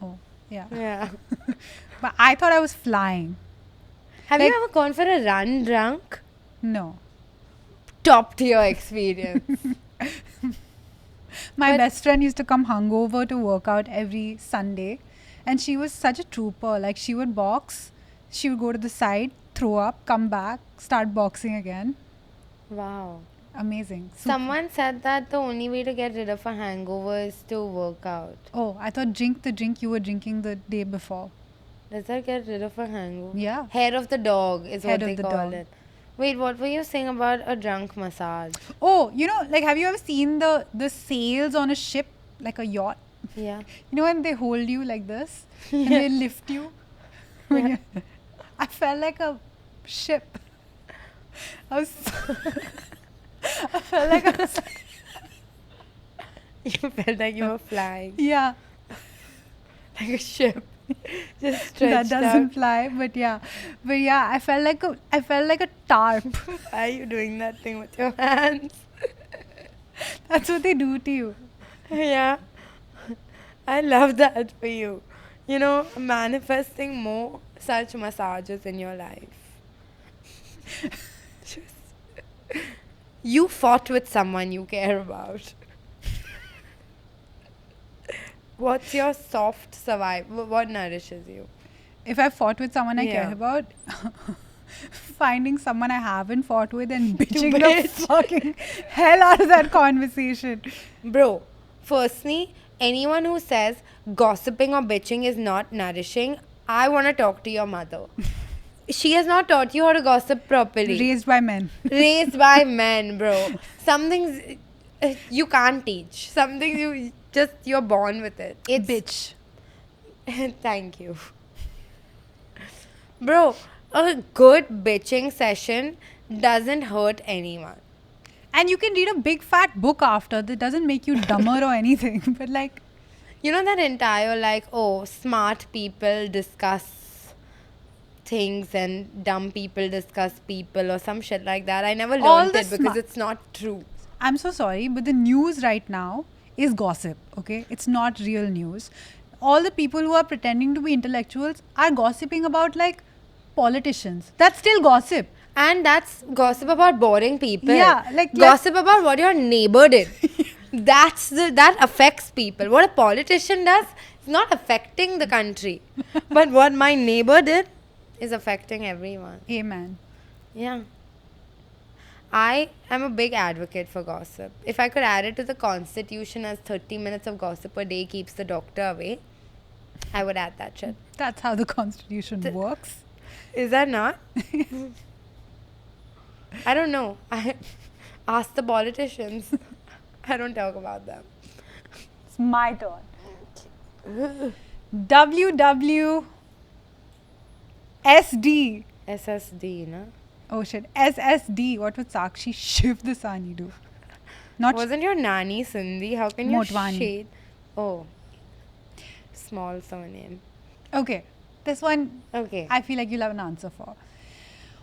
Oh, yeah. Yeah. But I thought I was flying. Have Like- you ever gone for a run drunk? No. Top tier experience. My But- best friend used to come hungover to work out every Sunday. And she was such a trooper. Like, she would box, she would go to the side, throw up, come back, start boxing again. Wow. Amazing. Super. Someone said that the only way to get rid of a hangover is to work out. Oh, I thought drink the drink you were drinking the day before. Does that get rid of a hangover? Yeah. Hair of the dog is Head what of they the call dog. it. Wait, what were you saying about a drunk massage? Oh, you know, like have you ever seen the sails on a ship, like a yacht? Yeah. You know when they hold you like this and they lift you? When Yeah. you- I felt like a ship. I was. I felt like I was. You felt like you were flying Yeah, like a ship. Just that stretched doesn't out. fly, but yeah, I felt like a tarp. Why are you doing that thing with your hands? That's what they do to you. Yeah. I love that for you. You know, manifesting more such massages in your life. You fought with someone you care about. What's your soft survival? What nourishes you? If I fought with someone I Yeah. care about, finding someone I haven't fought with and bitching the bitch. fucking hell out of that conversation. Bro, firstly, anyone who says gossiping or bitching is not nourishing, I want to talk to your mother. She has not taught you how to gossip properly. Raised by men. Raised by men, bro. Some things you can't teach. Some things you're born with it. It's Bitch. Thank you. Bro, a good bitching session doesn't hurt anyone. And you can read a big fat book after that doesn't make you dumber or anything. But like, You know that entire like, oh, smart people discuss things and dumb people discuss people or some shit like that. I never All learned the it because smart- it's not true. I'm so sorry, but the news right now is gossip, okay? It's not real news. All the people who are pretending to be intellectuals are gossiping about like politicians. That's still gossip. And that's gossip about boring people. Yeah, like, gossip about what your neighbor did. That affects people. What a politician does is not affecting the country. But what my neighbor did is affecting everyone. Amen. Yeah. I am a big advocate for gossip. If I could add it to the constitution as 30 minutes of gossip a day keeps the doctor away, I would add that shit. That's how the constitution works. Is that not? I don't know. I ask the politicians. I don't talk about them. It's my turn. WWSD. SSD, na? Oh shit. SSD. What would Sakshi Shiv the Sani do? Not Wasn't your nanny Sindhi? How can you Motwani. shade? Oh. Small surname. Okay. This one Okay. I feel like you'll have an answer for.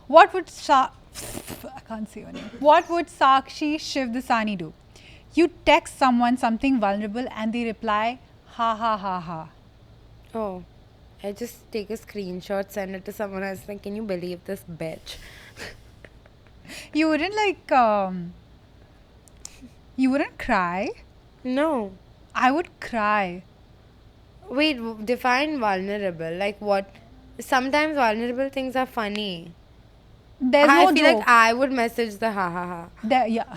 What would I can't say your name. What would Sakshi Shiv the Sani do? You text someone something vulnerable and they reply, ha ha ha ha. Oh. I just take a screenshot, send it to someone else. Like, can you believe this bitch? You wouldn't like you wouldn't cry? No. I would cry. Wait, define vulnerable. Like what? Sometimes vulnerable things are funny. There's I no feel joke. like I would message the ha ha ha. Yeah.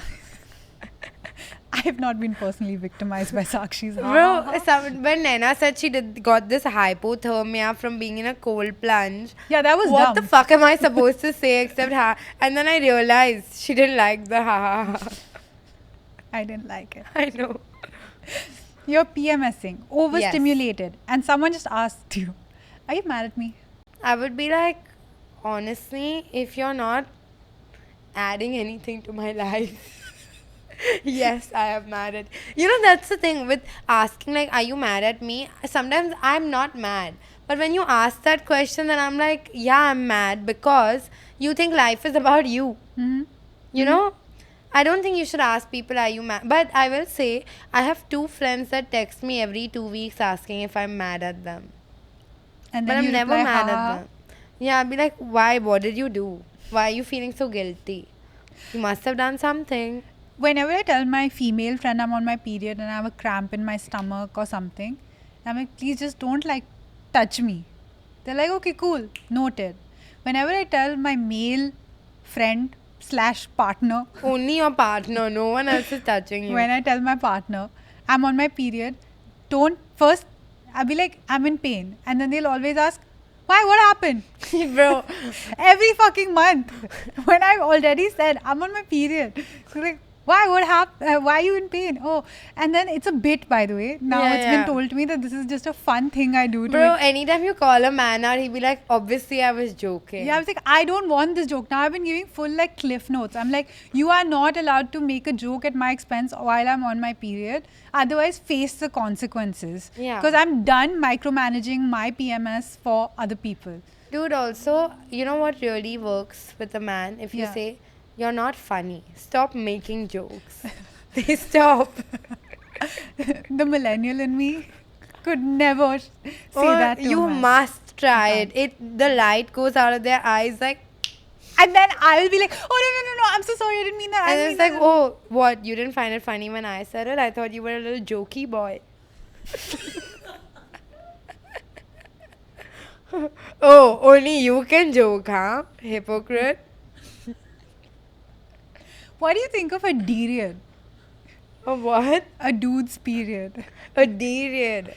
I have not been personally victimized by Sakshi's ha, ha, Bro, ha. when Naina said she got this hypothermia from being in a cold plunge, Yeah, that was what dumb. the fuck am I supposed to say except ha? And then I realized she didn't like the ha ha ha. I didn't like it. I know. You're PMSing, overstimulated, and someone just asked you, are you mad at me? I would be like, honestly, if you're not adding anything to my life, yes, I am mad at you. Know, that's the thing with asking, like, are you mad at me? Sometimes I'm not mad. But when you ask that question, then I'm like, yeah, I'm mad because you think life is about you. Mm-hmm. You know? I don't think you should ask people, are you mad? But I will say, I have 2 friends that text me every 2 weeks asking if I'm mad at them. And But then I'm you never reply, mad ha, ha, at them. Yeah, I'd be like, why? What did you do? Why are you feeling so guilty? You must have done something. Whenever I tell my female friend I'm on my period and I have a cramp in my stomach or something, I'm like, please just don't like touch me. They're like, okay, cool, noted. Whenever I tell my male friend / partner. Only your partner. No one else is touching you. When I tell my partner I'm on my period, don't first I'll be like, I'm in pain, and then they'll always ask, why, what happened? Bro, Every fucking month when I've already said I'm on my period. So like, why, what happened? Why are you in pain? Oh, and then it's a bit, by the way. Now Yeah, it's yeah. been told to me that this is just a fun thing I do to bro, anytime you call a man out, he'd be like, obviously I was joking. Yeah, I was like, I don't want this joke. Now I've been giving full like cliff notes. I'm like, you are not allowed to make a joke at my expense while I'm on my period. Otherwise, face the consequences. Yeah. Because I'm done micromanaging my PMS for other people. Dude, also, you know what really works with a man? If you Yeah. say, you're not funny, stop making jokes. They stop. The millennial in me could never say Or that to a you man. must try it. The light goes out of their eyes like, And then I will be like, oh, no, I'm so sorry, I didn't mean that. I and didn't it's mean like, that. oh, what? You didn't find it funny when I said it? I thought you were a little jokey boy. Oh, only you can joke, huh? Hypocrite. What do you think of a period? A what? A dude's period. A period.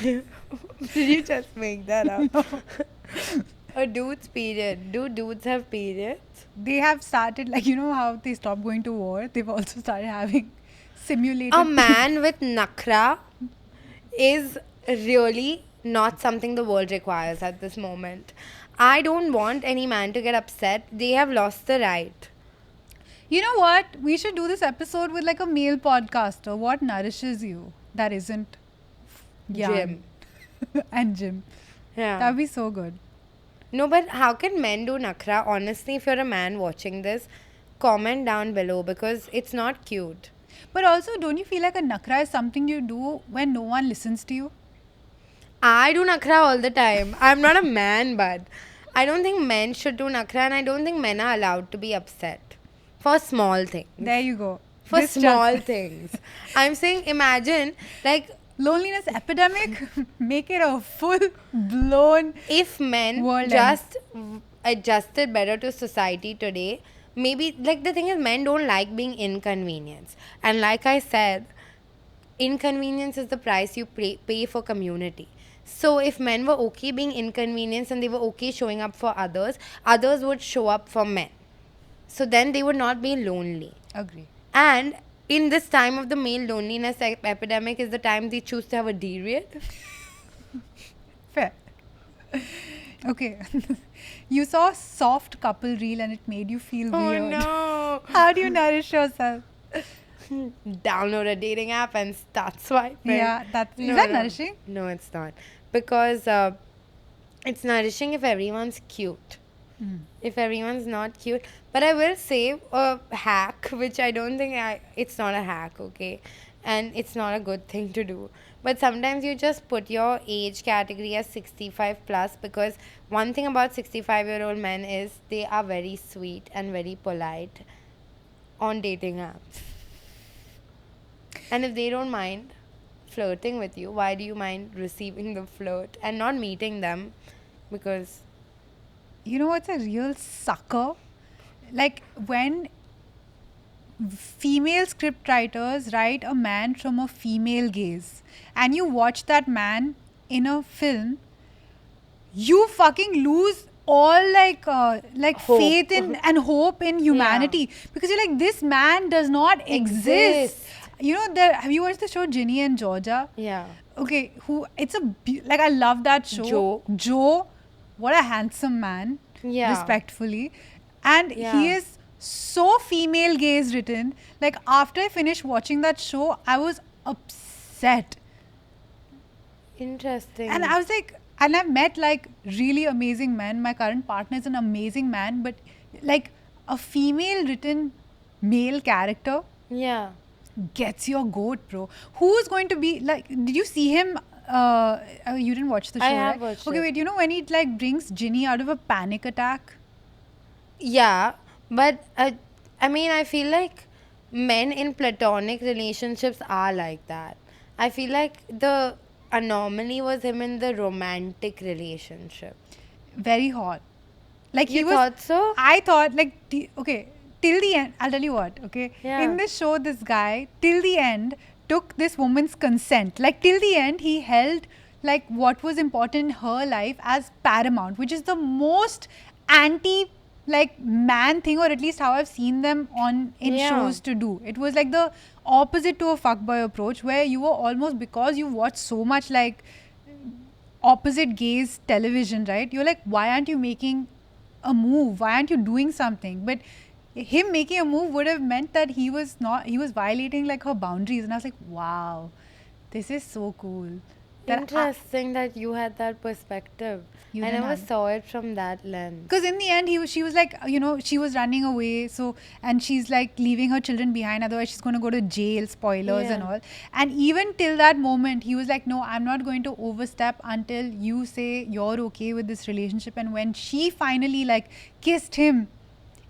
Did you just make that up? A dude's period. Do dudes have periods? They have started, like, you know how they stopped going to war? They've also started having simulated. A man with nakra is really not something the world requires at this moment. I don't want any man to get upset. They have lost the right. You know what? We should do this episode with like a male podcaster. What nourishes you that isn't yarn and gym? Yeah. That'd be so good. No, but how can men do nakra? Honestly, if you're a man watching this, comment down below because it's not cute. But also, don't you feel like a nakra is something you do when no one listens to you? I do nakra all the time. I'm not a man, but I don't think men should do nakra, and I don't think men are allowed to be upset for small things. There you go. For This small just- things. I'm saying, imagine, like, Loneliness epidemic, make it a full blown. if men World just adjusted better to society today, maybe, like, the thing is, men don't like being inconvenienced. And like I said, inconvenience is the price you pay for community. So if men were okay being inconvenienced and they were okay showing up for others, others would show up for men. So then they would not be lonely. Agree. And in this time of the male loneliness epidemic is the time they choose to have a period. Fair. Okay. You saw a soft couple reel and it made you feel Oh weird. no. How do you nourish yourself? Download a dating app and start swiping. Yeah, is that nourishing? No, it's not. Because it's nourishing if everyone's cute. If everyone's not cute. But I will say a hack, which I don't think it's not a hack, okay? And it's not a good thing to do. But sometimes you just put your age category as 65 plus because one thing about 65-year-old men is they are very sweet and very polite on dating apps. And if they don't mind flirting with you, why do you mind receiving the flirt and not meeting them? Because You know what's a real sucker? Like when female script writers write a man from a female gaze and you watch that man in a film, you fucking lose all like Hope. faith in and hope in humanity because you're like, this man does not exist. Exist. You know, have you watched the show Ginny and Georgia? yeah. Okay, like I love that show. Joe, what a handsome man. Yeah. Respectfully. And Yeah. he is so female gaze written. Like after I finished watching that show, I was upset. Interesting. And I was like, and I've met like really amazing men. My current partner is an amazing man, but like a female written male character yeah. gets your goat, bro. Who's going to be like? Did you see him? You didn't watch the show, I have right? watched Okay, it. wait. You know when he like brings Ginny out of a panic attack? Yeah. But I mean, I feel like men in platonic relationships are like that. I feel like the anomaly was him in the romantic relationship. Very hot. Like he You was. thought so? I thought like okay. till the end, I'll tell you what, okay? Yeah. In this show, this guy, till the end, took this woman's consent. Like, till the end, he held, like, what was important in her life as paramount, which is the most anti, like, man thing, or at least how I've seen them in Yeah. shows to do. It was like the opposite to a fuckboy approach, where you were almost, because you watched so much, like, opposite gaze television, right? You're like, why aren't you making a move? Why aren't you doing something? But him making a move would have meant that he was violating, like, her boundaries. And I was like, wow, this is so cool. Interesting that you had that perspective. You I didn't never have- saw it from that lens. Because in the end, she was like, she was running away. So, and she's like leaving her children behind. Otherwise, she's going to go to jail, spoilers and Yeah. all. And even till that moment, he was like, no, I'm not going to overstep until you say you're okay with this relationship. And when she finally, like, kissed him,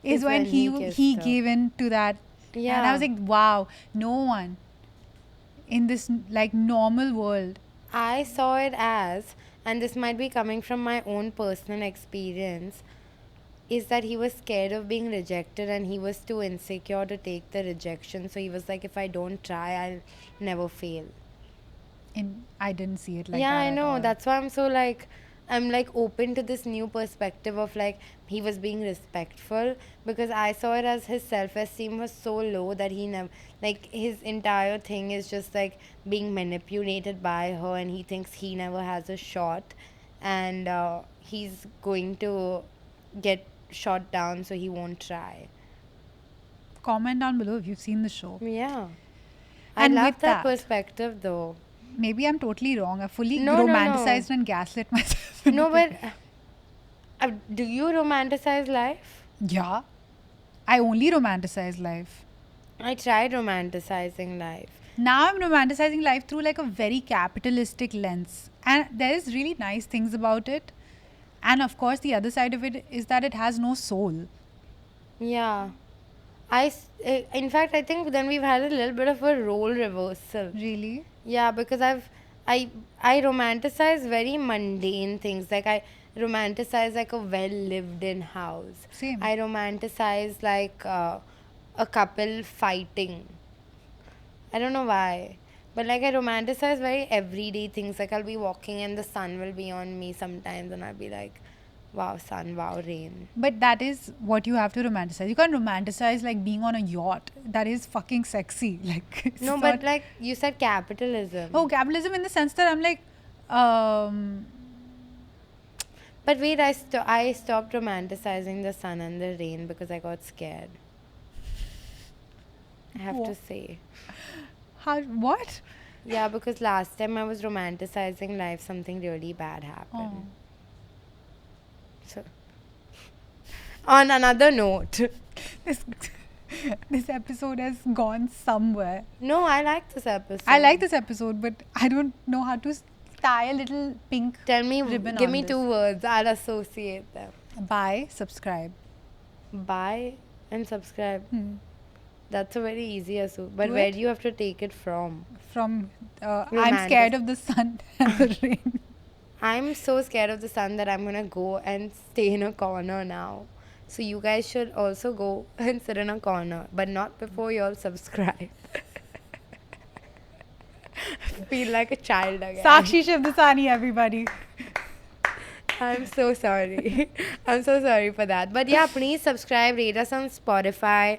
is when Is when he he kissed her. gave in to that. And I Yeah. was like, wow, no one in this, like, normal world. I saw it as, and this might be coming from my own personal experience, is that he was scared of being rejected and he was too insecure to take the rejection. So he was like, if I don't try, I'll never fail. And I didn't see it like Yeah, that. I at know. all. That's why I'm like open to this new perspective of like he was being respectful, because I saw it as his self-esteem was so low that he never, like, his entire thing is just like being manipulated by her, and he thinks he never has a shot, and he's going to get shot down, so he won't try. Comment down below if you've seen the show. Yeah. I And love with that that- perspective though. Maybe I'm totally wrong. I fully No, no, no. romanticized and gaslit myself. No, but do you romanticize life? Yeah. I only romanticize life. I tried romanticizing life. Now I'm romanticizing life through, like, a very capitalistic lens. And there is really nice things about it. And of course, the other side of it is that it has no soul. Yeah. In fact, I think then we've had a little bit of a role reversal. Really? Yeah, because I romanticize very mundane things. Like I romanticize like a well-lived in house. Same. I romanticize like a couple fighting. I don't know why. But like I romanticize very everyday things. Like I'll be walking and the sun will be on me sometimes and I'll be like, wow, sun, wow, rain. But that is what you have to romanticize. You can't romanticize, like, being on a yacht. That is fucking sexy. Like, it's No, not- but like you said capitalism. Oh, capitalism in the sense that I'm like, But wait, I stopped romanticizing the sun and the rain because I got scared. I have to Wha- say. what? Yeah, because last time I was romanticizing life, something really bad Oh. happened. So, on another note, This episode has gone somewhere. no, I like this episode. I like this episode, but I don't know how to tie a little pink Tell me, ribbon give on me this. 2 words. I'll associate them. Buy, subscribe. Buy and subscribe. Hmm. That's a very easy associate. But Do where it. do you have to take it from? From I'm Romantic. scared of the sun and the rain. I'm so scared of the sun that I'm gonna go and stay in a corner now. So you guys should also go and sit in a corner, but not before you all subscribe. Feel like a child again. Sakshi Shivdasani, everybody. I'm so sorry. I'm so sorry for that. But yeah, please subscribe, rate us on Spotify.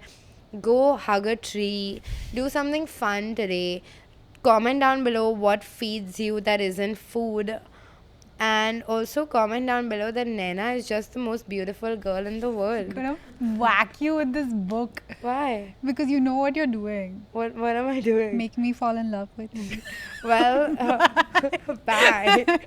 Go hug a tree. Do something fun today. Comment down below what feeds you that isn't food. And also comment down below that Naina is just the most beautiful girl in the I'm world. gonna whack you with this book Why? because you know what you're doing. What am I doing? Make me fall in love with you. Well, bye.